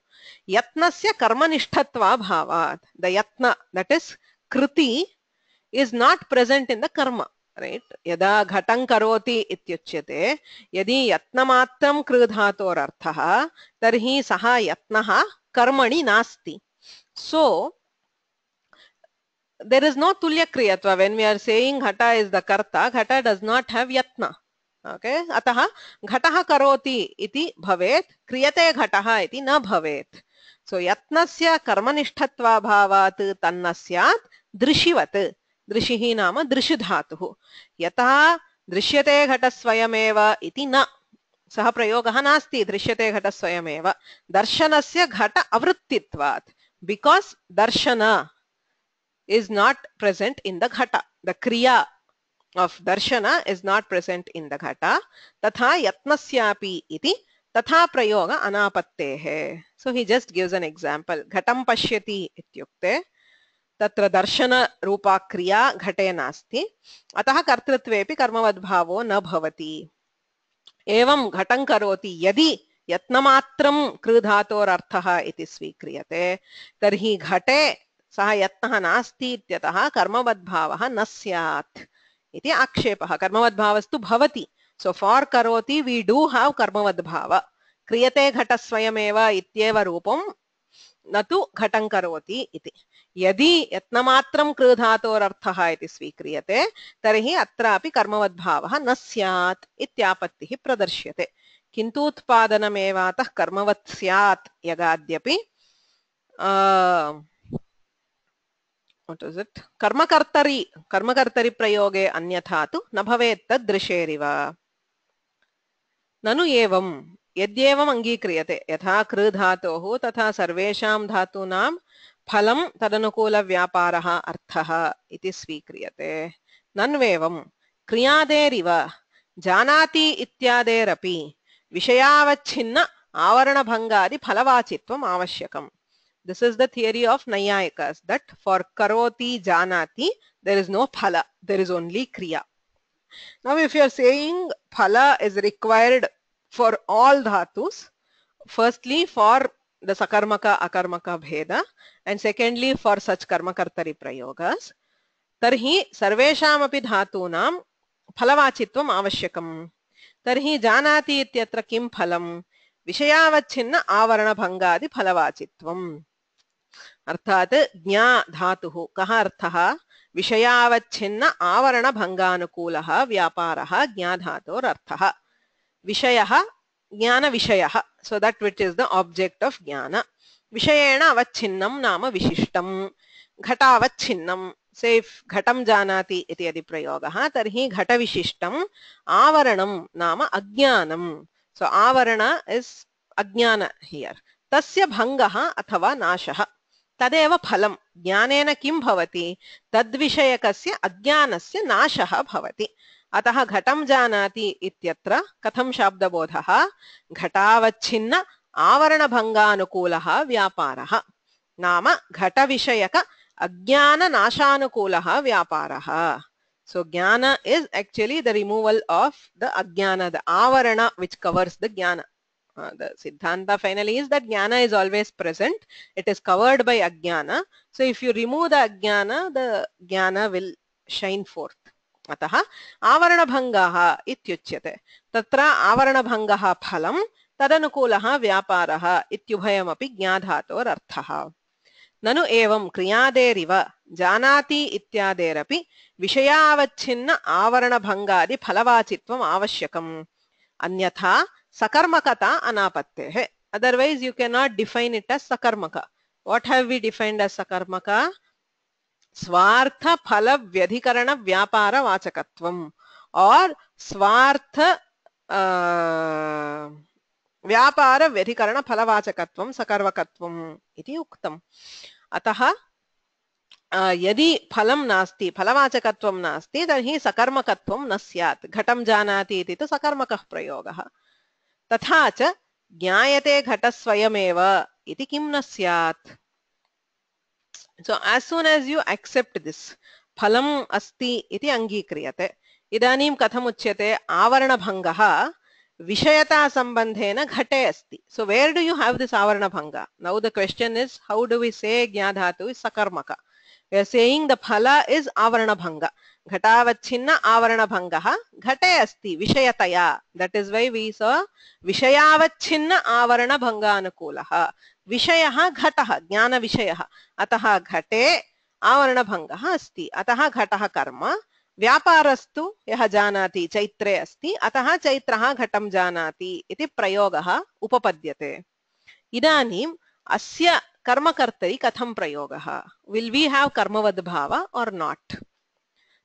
yatnasya karmanishtatva bhavat. The yatna, that is kriti, is not present in the karma. Right? Yada ghatam karoti ityuchyate, yadi yatnamatram kri dhatorarthaha, tarhi saha yatnaha karmani nasti. So, there is no tulya kriyatva. When we are saying ghata is the karta, ghata does not have yatna. Okay? Ataha ghataha karoti iti bhavet, kriyate ghataha iti na bhavet. So, yatnasya karmanishtatva bhavat tannasyat drishivat. दृशिः नाम दृशिधातुः. यतः दृश्यते घटस्वयमेव इति न, सः प्रयोगः नास्ति. दृश्यते घटस्वयमेव दर्शनस्य घट अवृत्तित्वात्. because darshana is not present in the ghata. The kriya of darshana is not present in the ghata. Tatha yatnasyapi iti tatha prayoga anapattehe. So he just gives an example. Ghatam pashyati ityukte तत्र दर्शन रूपा क्रिया घटे नास्ति अतः कर्तृत्वेपि कर्मवद्भावो न भवति एवं घटं करोति यदि यत्नमात्रं कृधातोरर्थः इति स्वीक्रियते तर्हि घटे सः यत्नः नास्ति इत्यतः कर्मवद्भावः न स्यात् इति आक्षेपः कर्मवद्भावस्तु भवति सो फॉर करोति वी डू हैव कर्मवद्भाव क्रियते घटस्वयमेव इत्येव रूपं न तु घटं करोति इति यदि यत्नमात्रं कृधातोरर्थः इति स्वीक्रियते तर्हि अत्रापि कर्मवद्भावः न स्यात् इत्यापत्तिः प्रदर्श्यते किन्तु उत्पादनमेवातः कर्मवत् स्यात् यगाद्यपि what is it कर्मकर्तरि प्रयोगे अन्यथा तु न भवेत् तदृशेरिव ननु एवं यद्येवम् अङ्गीक्रियते यथा कृधातोः तथा सर्वेषां धातूनां फलं तदनुकूलव्यापारः अर्थः इति स्वीक्रियते नन्वेवं क्रियादेरिव जानाति इत्यादेरपि विषयावच्छिन्न आवरणभङ्गादि फलवाचित्वम् आवश्यकम्. This is the theory of Naiyayikas that for karoti janati there is no phala, there is only kriya. Now if you are saying phala is required for all dhatus, firstly for the sakarmaka akarmaka bheda and secondly for such karmakartari prayogas, tarhi sarvesham api dhatunam phalavachitvam avashyakam. Tarhi janati ityatra kim phalam विषयावच्छिन्न आवरणभङ्गादि फलवाचित्वम् अर्थात् ज्ञा धातुः कः अर्थः विषयावच्छिन्न आवरणभङ्गानुकूलः व्यापारः ज्ञाधातोरर्थः विषयः ज्ञानविषयः so that which is the object of ज्ञान विषयेण अवच्छिन्नं नाम विशिष्टं घटावच्छिन्नं say if घटं जानाति इति यदि प्रयोगः तर्हि घटविशिष्टम् आवरणं नाम अज्ञानं. So avarana is ajnana here. Tasya bhangah अथवा नाशः तदेव फलं ज्ञानेन किं भवति तद्विषयकस्य अज्ञानस्य नाशः भवति. अतः घटं जानाति इत्यत्र कथं शाब्दबोधः घटावच्छिन्न आवरणभङ्गानुकूलः व्यापारः नाम घटविषयक अज्ञाननाशानुकूलः व्यापारः. So jnana is actually the removal of the ajnana, the avarana which covers the jnana. The siddhanta finally is that jnana is always present. It is covered by ajnana. So if you remove the ajnana, the jnana will shine forth. Ataha avarana bhangaha ityuchyate. Tatra avarana bhangaha phalam tadanukulaha vyaparaha ityubhayam api jnadhator arthaha. ननु एवं क्रियादेरिव जानाति इत्यादेरपि विषयावच्छिन्न आवरणभङ्गादि फलवाचित्वम् आवश्यकम् अन्यथा सकर्मकता अनापत्तेः. Otherwise you cannot define it as sakarmaka. What have we defined as sakarmaka? स्वार्थ फल व्यधिकरण व्यापार वाचकत्वम् or स्वार्थ व्यापार व्यधिकरण फलवाचकत्वं सकर्मकत्वम् इति उक्तम्. अतः यदि फलं नास्ति फलवाचकत्वं नास्ति तर्हि सकर्मकत्वं न स्यात्. घटं जानाति इति तु सकर्मकः प्रयोगः. तथा च ज्ञायते घटस्वयमेव इति किं न स्यात्. So as soon as you accept this फलम् अस्ति इति अङ्गीक्रियते. इदानीं कथम् उच्यते आवरणभङ्गः विषयता संबंधेन घटे अस्ति. So where do you have this avarana bhanga? Now the question is how do we say jna dhatu is sakarmaka? We are saying the phala is avarana bhanga. Ghatavachinna avarana bhangah ghate asti vishayataya. That is why we saw vishayavachinna avarana bhanga anukulah. Vishayah ghatah jnana vishayah. Atah ghate avarana bhangah asti. Atah ghatah karma. व्यापारस्तु यः जानाति चैत्रे अस्ति अतः चैत्रः घटं जानाति इति प्रयोगः उपपद्यते. इदानीम् अस्य कर्मकर्तरि कथं प्रयोगः? विल वी हैव कर्मवद्भाव और नॉट?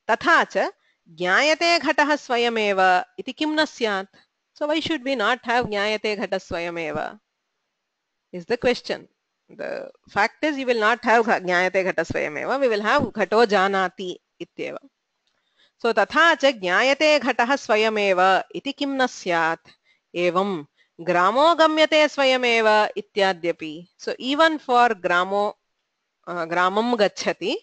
तथा च ज्ञायते घटः स्वयमेव इति किं न स्यात्? So why should we not have ज्ञायते घटः स्वयमेव is the question. The fact is you will not have jnayate ghata swayameva, we will have ghato janati ityeva. So tatha cha jnayate ghatah swayameva iti kim na syat evam gramo gamyate swayameva ityadyapi. So even for gramam gachati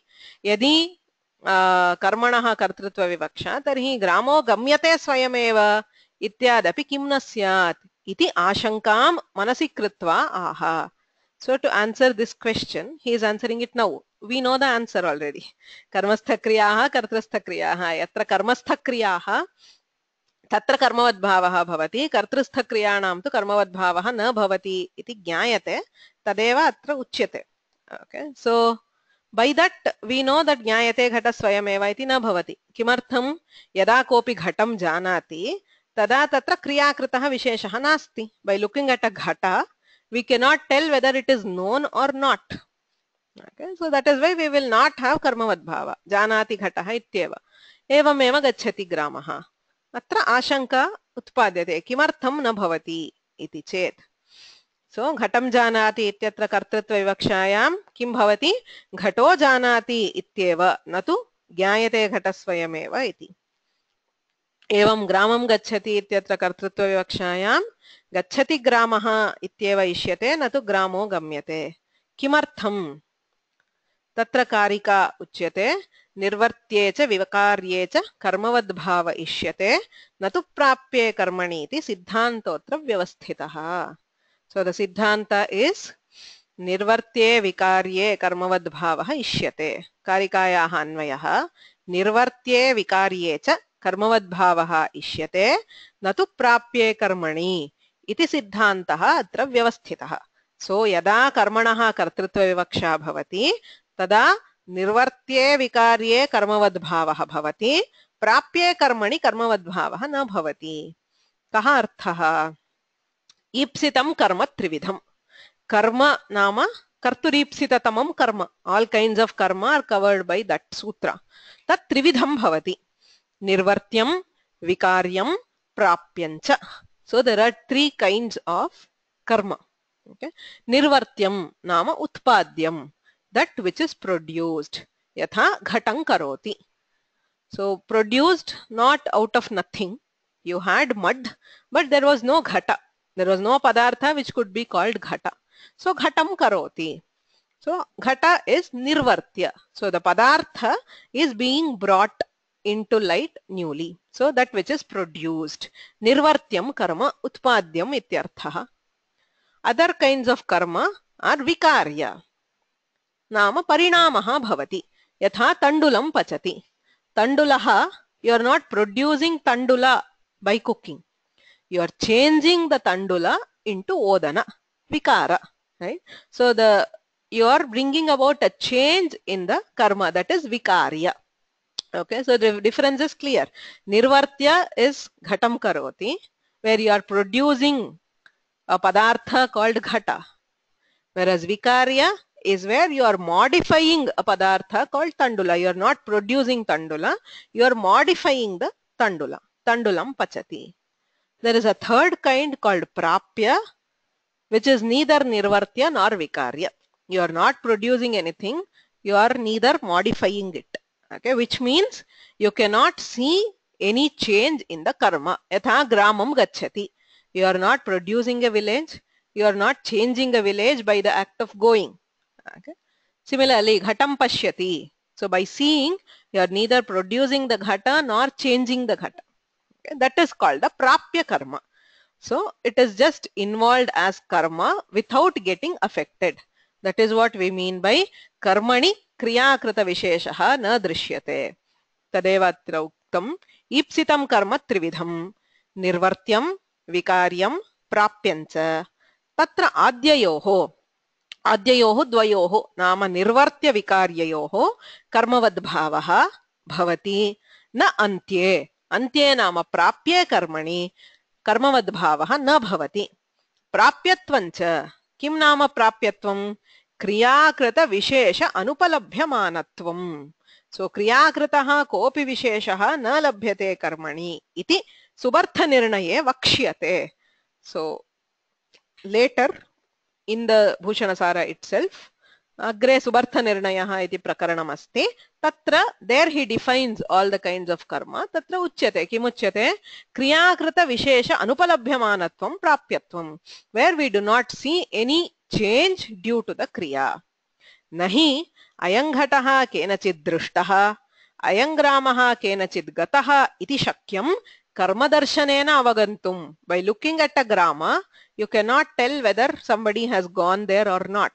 yadi कर्मणः कर्तृत्व विवक्षा तर्हि ग्रामो गम्यते स्वयमेव इत्यादपि किं न स्यात् इति आशंकां मनसि कृत्वा आह. So to answer this question, he is answering it now. We know the answer already. Karmastha kriyaah, kartrastha kriyaah. Yatra karmastha kriyaah, tatra karmavat bhavah bhavati. Kartrastha kriyanam tu karmavat bhavah na bhavati iti jnayate. Tadeva atra uchyate. Okay. So by that we know that jnayate ghata swayameva iti na bhavati. Kimartham yada kopi ghatam janati tada tatra kriyakritah visheshah nasti. By looking at a ghata, we cannot tell whether it is known or not. Okay, so that is why we will not have karmavat bhava. Janati ghatah ityeva. Evameva gacchati gramaha. Atra ashanka utpadyate. Kimartham na bhavati iti chet. So ghatam janati ityatra kartritva vivakshayam kim bhavati ghato janati ityeva natu jnayate ghatasvayameva iti. एवं ग्रामं गच्छति इत्यत्र कर्तृत्व विवक्षायां गच्छति ग्रामः इत्येव इष्यते न तु ग्रामो गम्यते. किमर्थं तत्र कारिका उच्यते निर्वर्त्ये च विवकार्ये च कर्मवद्भाव इष्यते न तु प्राप्ये कर्मणि इति सिद्धान्तोऽत्र व्यवस्थितः. So the siddhanta is निर्वर्त्ये विकार्ये कर्मवद्भावः इष्यते. कारिकायाः अन्वयः निर्वर्त्ये विकार्ये च कर्मवद्भावः इष्यते न तु प्राप्ये कर्मणि इति सिद्धान्तः अत्र व्यवस्थितः. सो यदा कर्मणः कर्तृत्वविवक्षा भवति तदा निर्वर्त्ये विकार्ये कर्मवद्भावः भवति, प्राप्ये कर्मणि कर्मवद्भावः न भवति. कः अर्थः? ईप्सितं कर्म त्रिविधम्. कर्म नाम कर्तुरीप्सिततमं कर्म. All kinds of karma are covered by that sutra. तत् त्रिविधं भवति. Nirvartyam, Vikaryam, Prapyancha. So there are three kinds of karma. Okay. Nirvartyam nama utpadyam, that which is produced. Yatha ghatam karoti. So produced not out of nothing. You had mud, but there was no ghata. There was no padartha which could be called ghata. So ghatam karoti. So ghata is nirvartya. So the padartha is being brought into light newly. So that which is produced. Nirvartyam karma utpadyam ityarthaha. Other kinds of karma are vikarya. Nama parinamaha bhavati. Yatha tandulam pachati. Tandulaha, you are not producing tandula by cooking. You are changing the tandula into odana. Vikara. Right? So you are bringing about a change in the karma, that is vikarya. Okay, so the difference is clear. Nirvartya is ghatam karoti, where you are producing a padartha called ghata, whereas vikarya is where you are modifying a padartha called tandula. You are not producing tandula, you are modifying the tandula. Tandulam pachati. There is a third kind called prapya, which is neither nirvartya nor vikarya. You are not producing anything, you are neither modifying it. Okay, which means you cannot see any change in the karma. Yatha gramam gacchati. You are not producing a village, you are not changing a village by the act of going. Okay. Similarly, ghatam pashyati. So by seeing, you are neither producing the ghata nor changing the ghata. Okay. That is called the prapya karma. So it is just involved as karma without getting affected. That is what we mean by karmani kriyakrita visheshaha na drishyate. Tadeva atra uktam ipsitam karma trividham nirvartyam vikaryam prapyancha. Tatra adyayoho dvayoho nama nirvartya vikaryayoho karmavadbhavaha bhavati na antye. Antye nama prapye karmani कर्मवद्भावः न भवति. प्राप्यत्वञ्च किं नाम प्राप्यत्वं? क्रियाकृत विशेष अनुपलभ्यमानत्वं. सो क्रियाकृतः कोऽपि विशेषः न लभ्यते कर्मणि इति सुबर्थनिर्णये वक्ष्यते. सो later in the Bhushanasara itself. Agre Subartha Nirnayah iti prakaranam asti. Tatra, there he defines all the kinds of karma. Tatra uchyate, kimuchyate, kriyakrita vishesha anupalabhyamanatvam prapyatvam, where we do not see any change due to the kriya. Nahi ayanghatah kenachid drushtah, ayangramah kenachid gatah iti shakyam karma darshanena avagantum. By looking at a grama, you cannot tell whether somebody has gone there or not.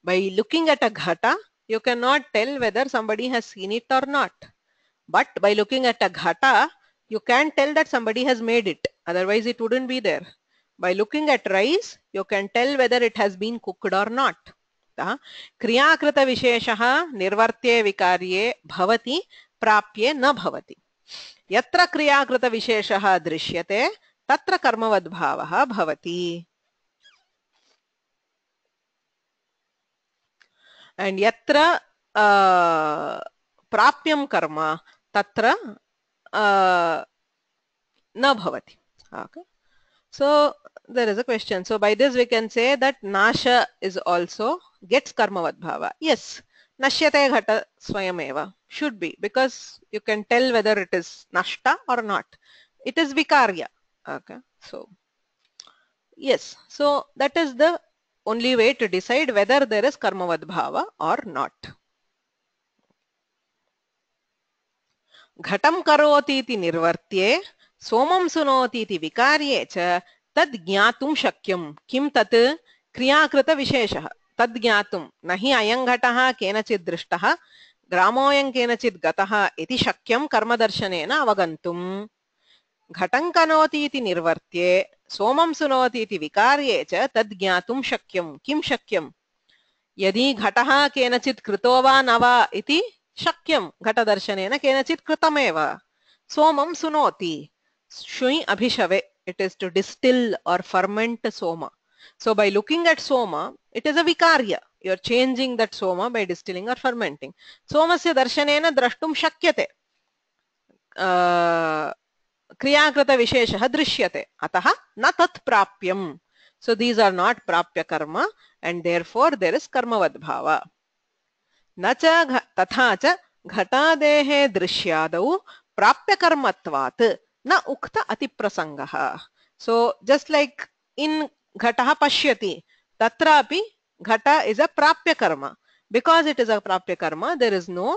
By looking at a ghata, you cannot tell whether somebody has seen it or not. But by looking at a ghata, you can tell that somebody has made it. Otherwise, it wouldn't be there. By looking at rice, you can tell whether it has been cooked or not. Kriyakrita visheshaha nirvartye vikarye bhavati prapye na bhavati. Yatra kriyakrita visheshaha drishyate tatra karmavad bhavaha bhavati. And yatra prapyam karma tatra na bhavati. Okay. So there is a question. So by this we can say that nasha is also gets karmavad bhava. Yes, nashyate ghata swayameva should be, because you can tell whether it is nashta or not. It is vikarya. Okay. So yes, so that is the only way to decide whether there is karmavad bhava or not. Ghatam karoti iti nirvartye somam sunoti iti vikarye cha tad jnatum shakyam. Kim tat kriyakrita visheshaha. Tad jnatum. Nahi ayam ghatah kenachid drishtah gramoyam kenachid gatah iti shakyam karma darshanena avagantum. Ghatam kanoti iti nirvartye somam sunoti iti vikarye cha tad jnatum shakyam. Kim shakyam? Yadi ghatah kenachid krito va nava iti shakyam. Ghata darshanena kenachid kritameva. Somam sunoti. Shui abhishave. It is to distill or ferment soma. So by looking at soma, it is a vikarya. You are changing that soma by distilling or fermenting. Somasya darshanena drashtum shakyate. Kriyakrita visheshaha drishyate. Ataha na tat prapyam. So these are not prapya karma, and therefore there is karmavad bhava. Nacha tatha cha ghatadehe drishyadau prapya karmatvat na ukta atiprasangaha. So just like in ghataha pashyati, tatrapi ghata is a prapya karma. Because it is a prapya karma, there is no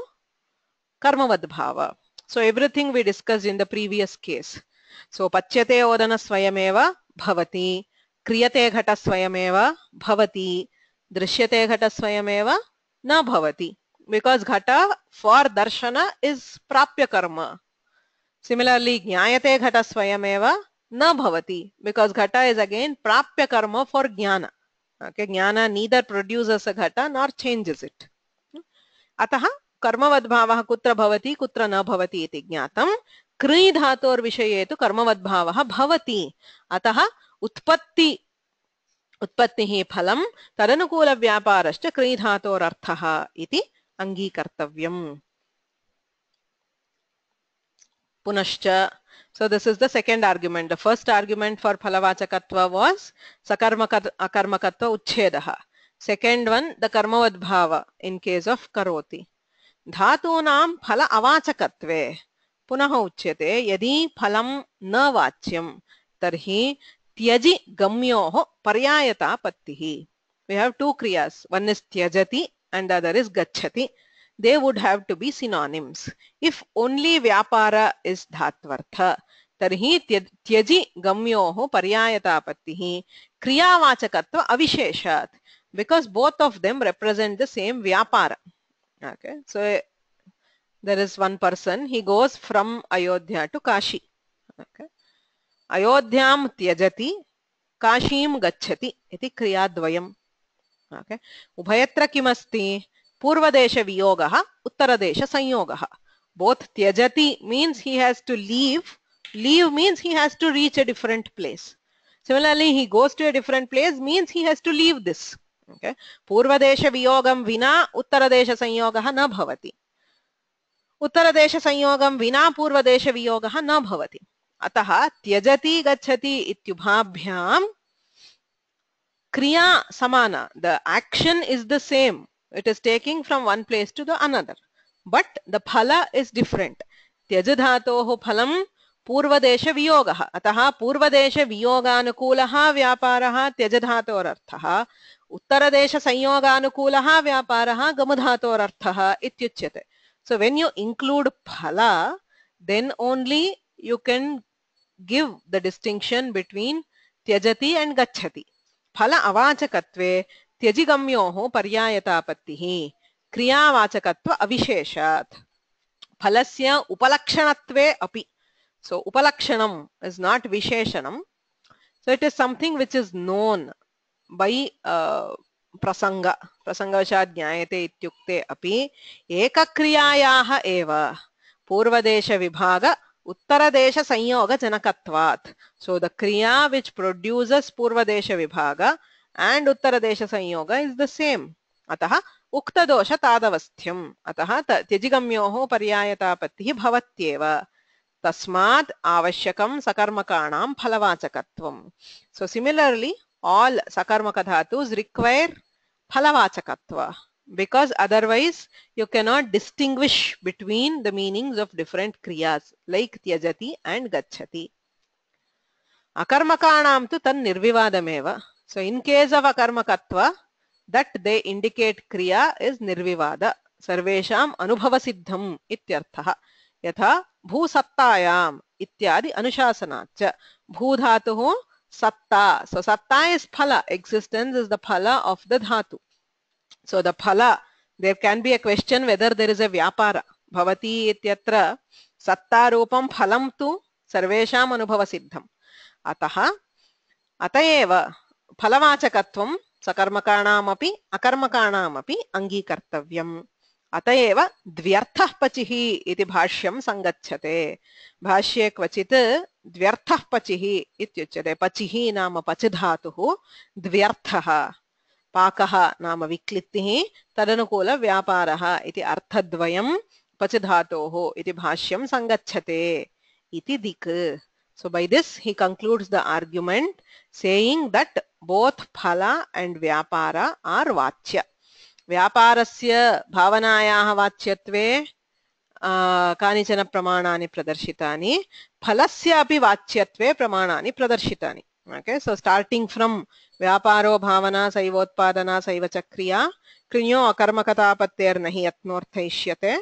karmavad bhava. So everything we discussed in the previous case. So pachyate odana swayameva bhavati, kriyate ghata swayameva bhavati, drishyate ghata swayameva na bhavati. Because ghata for darshana is prapya karma. Similarly, jnayate ghata swayameva na bhavati, because ghata is again prapya karma for jnana. Okay, jnana neither produces a ghata nor changes it. Ataha karmavad bhavah kutra bhavati kutra na bhavati iti jnatam. Kri dhator vishaye tu karmavad bhavah bhavati. Ataha utpattihi phalam tadanukula vyaparascha kri dhator arthaha iti angikartavyam. Punascha. So this is the second argument. The first argument for phalavachakatva was sakarmakatva uchchedaha. Second one, the karmavad bhava in case of karoti. Dhatunam phala avachakatve punaha uchyate yadi phalam na vachyam tarhi tyaji gamyoho paryayata pattihi. We have two kriyas. One is tyajati and the other is gacchati. They would have to be synonyms. If only vyapara is dhatvartha, tarhi tyaji gamyoho paryayata pattihi kriyavachakatva avisheshat, because both of them represent the same vyapara. Okay, so there is one person, he goes from Ayodhya to Kashi. Okay, Ayodhyam tyajati Kashim gacchati iti kriyadvayam. Okay, ubhayatra kimasti Purvadesha viyogaha, Uttaradesha sanyogaha. Both tyajati means he has to leave. Leave means he has to reach a different place. Similarly, he goes to a different place means he has to leave this. Okay. Purvadesha viyogam vina Uttaradesha sanyogaha na bhavati. Uttaradesha sanyogam vina Purvadesha viyogaha na bhavati. Ataha tyajati gacchati ityubhabhyam Kriya samana, the action is the same. It is taking from one place to the another. But the phala is different. Tyaja dhatoh phalam पूर्वदेश वियोगः अतः पूर्वदेश वियोगानुकूलः व्यापारः त्यजधातोरर्थः उत्तरदेश संयोगानुकूलः व्यापारः गमधातोरर्थः इत्युच्यते. So when you include phala, then only you can give the distinction between त्यजति and गच्छति. फल अवाचकत्वे त्यजिगम्योः पर्यायतापत्तिः क्रियावाचकत्व अविशेषात् फलस्य उपलक्षणत्वे अपि. So upalakshanam is not visheshanam. So it is something which is known by prasanga. Prasangavashat jnayate ityukte api ekakriyayaha eva purvadesha vibhaga uttaradesha sanyoga janakatvat. So the kriya which produces purvadesha vibhaga and uttaradesha sanyoga is the same. Ataha uktadosha tadavasthyam. Ataha tyajigamyoho paryayatapattihi bhavatyeva. Tasmat avashyakam sakarmakanam phalavachakatvam. So similarly, all sakarmaka dhatus require phalavachakatva, because otherwise you cannot distinguish between the meanings of different kriyas like tyajati and gacchati. Akarmakanam tu tan nirvivadameva. So in case of akarmakatva, that they indicate kriya is nirvivada. Sarvesham anubhavasiddham ityarthaha. यथा भूसत्तायाम इत्यादि अनुशासनाच्च. भूधातुः satta. So satta is phala. Existence is the phala of the dhatu. So the phala, there can be a question whether there is a vyapara. Bhavati ityatra satta rupam phalam tu sarvesham anubhava siddham. Ataha atayeva phalavachakatvam sakarmakanam api akarmakanam api angikartavyam. अतएव द्व्यर्थः पचिः इति भाष्यं संगच्छते. भाष्ये क्वचित् द्व्यर्थः पचिः इत्युच्यते. पचिः नाम पच धातुः, द्व्यर्थः पाकः नाम विक्लित्तिः, तदनुकूल व्यापारः इति अर्थद्वयं पच धातोः इति भाष्यं संगच्छते इति दिक्. So by this he concludes the argument saying that both phala and vyapara are vachya. व्यापारस्य भावनायाः वाच्यत्वे कानिचन प्रमाणानि प्रदर्शितानि, फलस्य अपि वाच्यत्वे प्रमाणानि प्रदर्शितानि. Okay, so starting from व्यापारो भावना सैवोत्पादना सैव च क्रिया कृण्यो अकर्मकतापत्तेर्नहि यत्नोर्थयिष्यते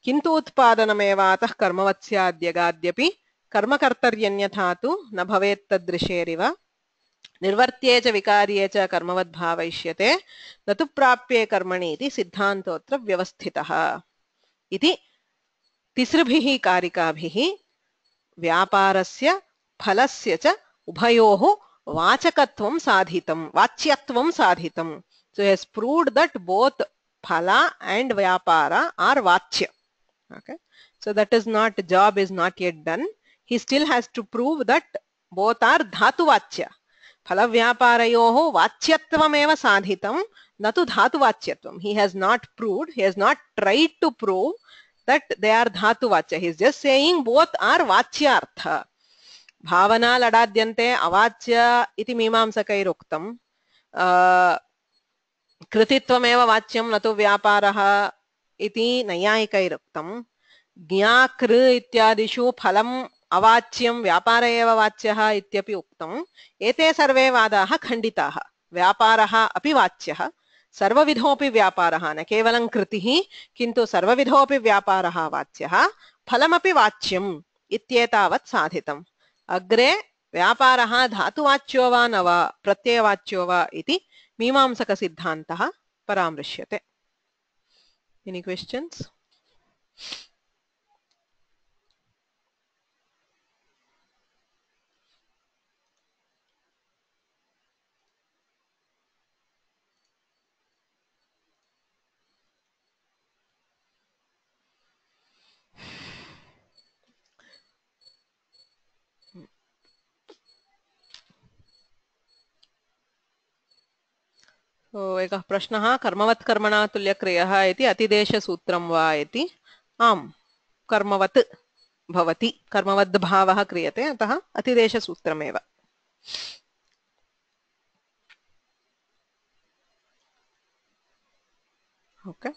किन्तु उत्पादनमेवातः कर्मवत्स्याद्यगाद्यपि कर्मकर्तर्यन्यथा तु न भवेत् तदृशेरिव निर्वर्त्ये च विकार्ये च कर्मवद् भावयिष्यते न तु प्राप्ये कर्मणि इति सिद्धान्तोऽत्र व्यवस्थितः इति तिसृभिः कारिकाभिः व्यापारस्य फलस्य च उभयोः वाचकत्वं साधितं, वाच्यत्वं साधितं. So he has proved that both phala and vyapara are vachya. Okay, so that is not, job is not yet done. He still has to prove that both are dhatu vachya. फलव्यापारयोः वाच्यत्वमेव साधितं न तु धातुवाच्यत्वं. He has not proved, he has not tried to prove that they are धातुवाच्य. He is just saying both are वाच्यार्थ. भावना लडाद्यन्ते अवाच्य इति मीमांसकैरुक्तं. कृतित्वमेव वाच्यं न तु व्यापारः इति नैयायिकैरुक्तं. ज्ञाकृ इत्यादिषु फलं अवाच्यं व्यापार एव वाच्यः इत्यपि उक्तम्. एते सर्वे वादाः खण्डिताः. व्यापारः अपि वाच्यः, सर्वविधोऽपि व्यापारः, न केवलं कृतिः किन्तु सर्वविधोऽपि व्यापारः वाच्यः, फलमपि वाच्यम् इत्येतावत् साधितम्. अग्रे व्यापारः धातुवाच्यो वा न वा प्रत्ययवाच्यो वा इति मीमांसकसिद्धान्तः परामृश्यते. Any questions? So एकः प्रश्नः, कर्मवत् कर्मणा तुल्यक्रियः इति अतिदेशसूत्रं वा इति. आम्, कर्मवत् भवति, कर्मवद् भावः क्रियते, अतः अतिदेशसूत्रमेव. Okay.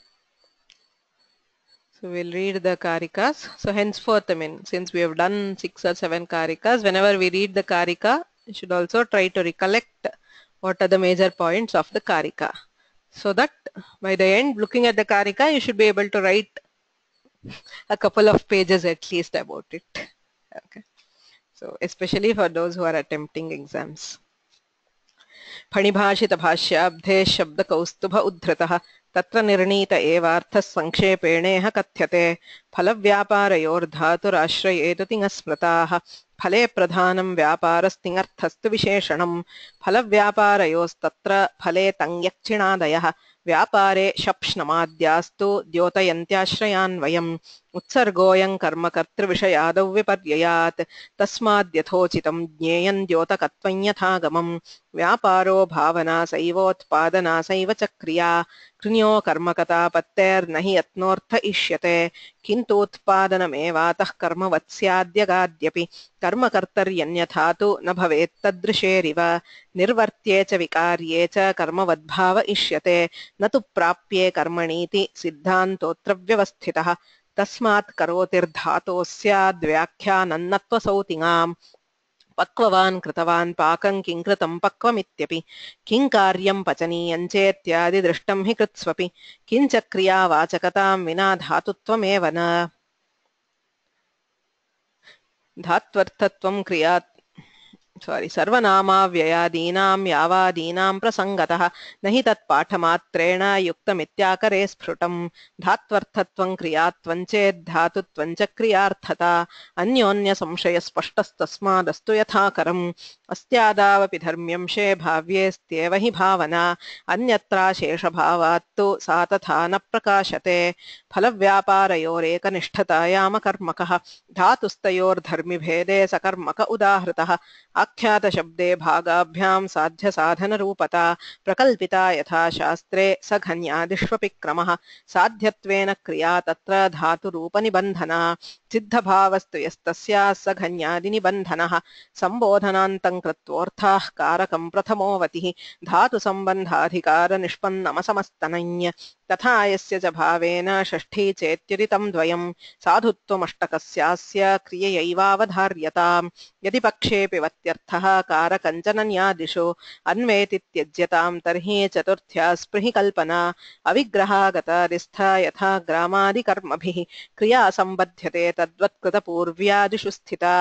So we'll read the karikas. So henceforth, I mean, since we have done 6 or 7 karikas, whenever we read the karika, you should also try to recollect what are the major points of the karika. So that by the end, looking at the karika, you should be able to write a couple of pages at least about it. Okay. So especially for those who are attempting exams. फणिभाषितभाष्याब्धे शब्दकौस्तुभ उद्धृतः तत्र निर्णीत एवार्थः संक्षेपेणेह कथ्यते फलव्यापारयोर्धातुराश्रयेतु तिङस्मृताः फले प्रधानं व्यापारस्तिङर्थस्तु विशेषणं फलव्यापारयोस्तत्र फले तङ्यक्षिणादयः व्यापारे शप्ष्णमाद्यास्तु द्योतयन्त्याश्रयान्वयम् उत्सर्गोऽयं कर्मकर्तृविषयादौ विपर्ययात् तस्माद्यथोचितं ज्ञेयं द्योतकत्वं यथागमम् व्यापारो भावना सैवोत्पादना सैव च क्रिया कृण्यो कर्मकतापत्तेर्न हि यत्नोऽर्थ इष्यते किन्तु उत्पादनमेवातः कर्मवत् स्याद्यगाद्यपि कर्मकर्तर्यन्यथा तु न भवेत् तदृशेरिव निर्वर्त्ये च विकार्ये च कर्मवद्भाव इष्यते न तु प्राप्ये कर्मणीति सिद्धान्तोऽत्र व्यवस्थितः तस्मात् करोतिर्धातोः स्याद्व्याख्यानन्नत्वसौतिङाम् पक्ववान् कृतवान् पाकं किं कृतं पक्वमित्यपि किं कार्यं पचनीयं चेत्यादि दृष्टं हि कृत्स्वपि किञ्च क्रियावाचकतां विना धातुत्वमेव न धात्वर्थत्वं क्रिया सर्वनामाव्ययादीनां यावादीनां प्रसङ्गतः न हि तत्पाठमात्रेण युक्तमित्याकरे स्फुटं धात्वर्थत्वं क्रियात्वं चेद्धातुत्वं च क्रियार्थता अन्योन्यसंशयस्पष्टस्तस्मादस्तु यथाकरम् अस्त्यादावपि धर्म्यंशे भाव्येऽस्त्येव हि भावना अन्यत्राशेषभावात्तु सा तथा न प्रकाशते फलव्यापारयोरेकनिष्ठतायामकर्मकः धातुस्तयोर्धर्मिभेदे सकर्मक उदाहृतः आख्यातशब्दे भागाभ्यां साध्यसाधनरूपता प्रकल्पिता यथा शास्त्रे सघन्यादिष्वपि क्रमः साध्यत्वेन क्रिया तत्र धातुरूपनिबन्धना सिद्धभावस्तु यस्तस्याः सघन्यादिनिबन्धनः सम्बोधनान्तं कृत्वोऽर्थाः कारकं प्रथमोऽवतिः धातुसम्बन्धाधिकारनिष्पन्नमसमस्तनञ् तथा यस्य च भावेन षष्ठी चेत्युदितं द्वयं साधुत्वमष्टकस्यास्य क्रिययैवावधार्यताम् यदि पक्षेऽपि वत्यर्थः कारकञ्चनन्यादिषु अन्वेति त्यज्यतां तर्हि चतुर्थ्या स्पृहि कल्पना अविग्रहागतादिस्था यथा ग्रामादिकर्मभिः क्रिया सम्बध्यते तद्वत्कृतपूर्व्यादिषु स्थिता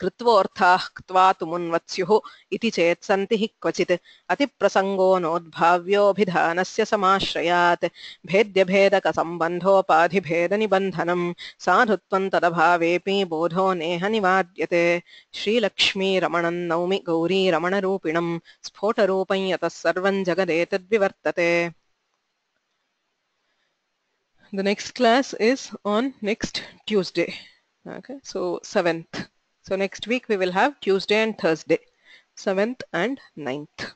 कृत्वोऽर्थाः क्त्वा तुमुन्वत्स्युः इति चेत् सन्ति हि क्वचित् अतिप्रसङ्गो नोद्भाव्योऽभिधानस्य समाश्रयात् भेद्यभेदकसम्बन्धोपाधिभेदनिबन्धनं साधुत्वं तदभावेऽपि बोधो नेह निवार्यते श्रीलक्ष्मीरमणं नौमि गौरीरमणरूपिणं स्फोटरूपं यतः सर्वं जगदेतद्विवर्तते. The next class is on next Tuesday. Okay, so 7th. So next week we will have Tuesday and Thursday, 7th and 9th.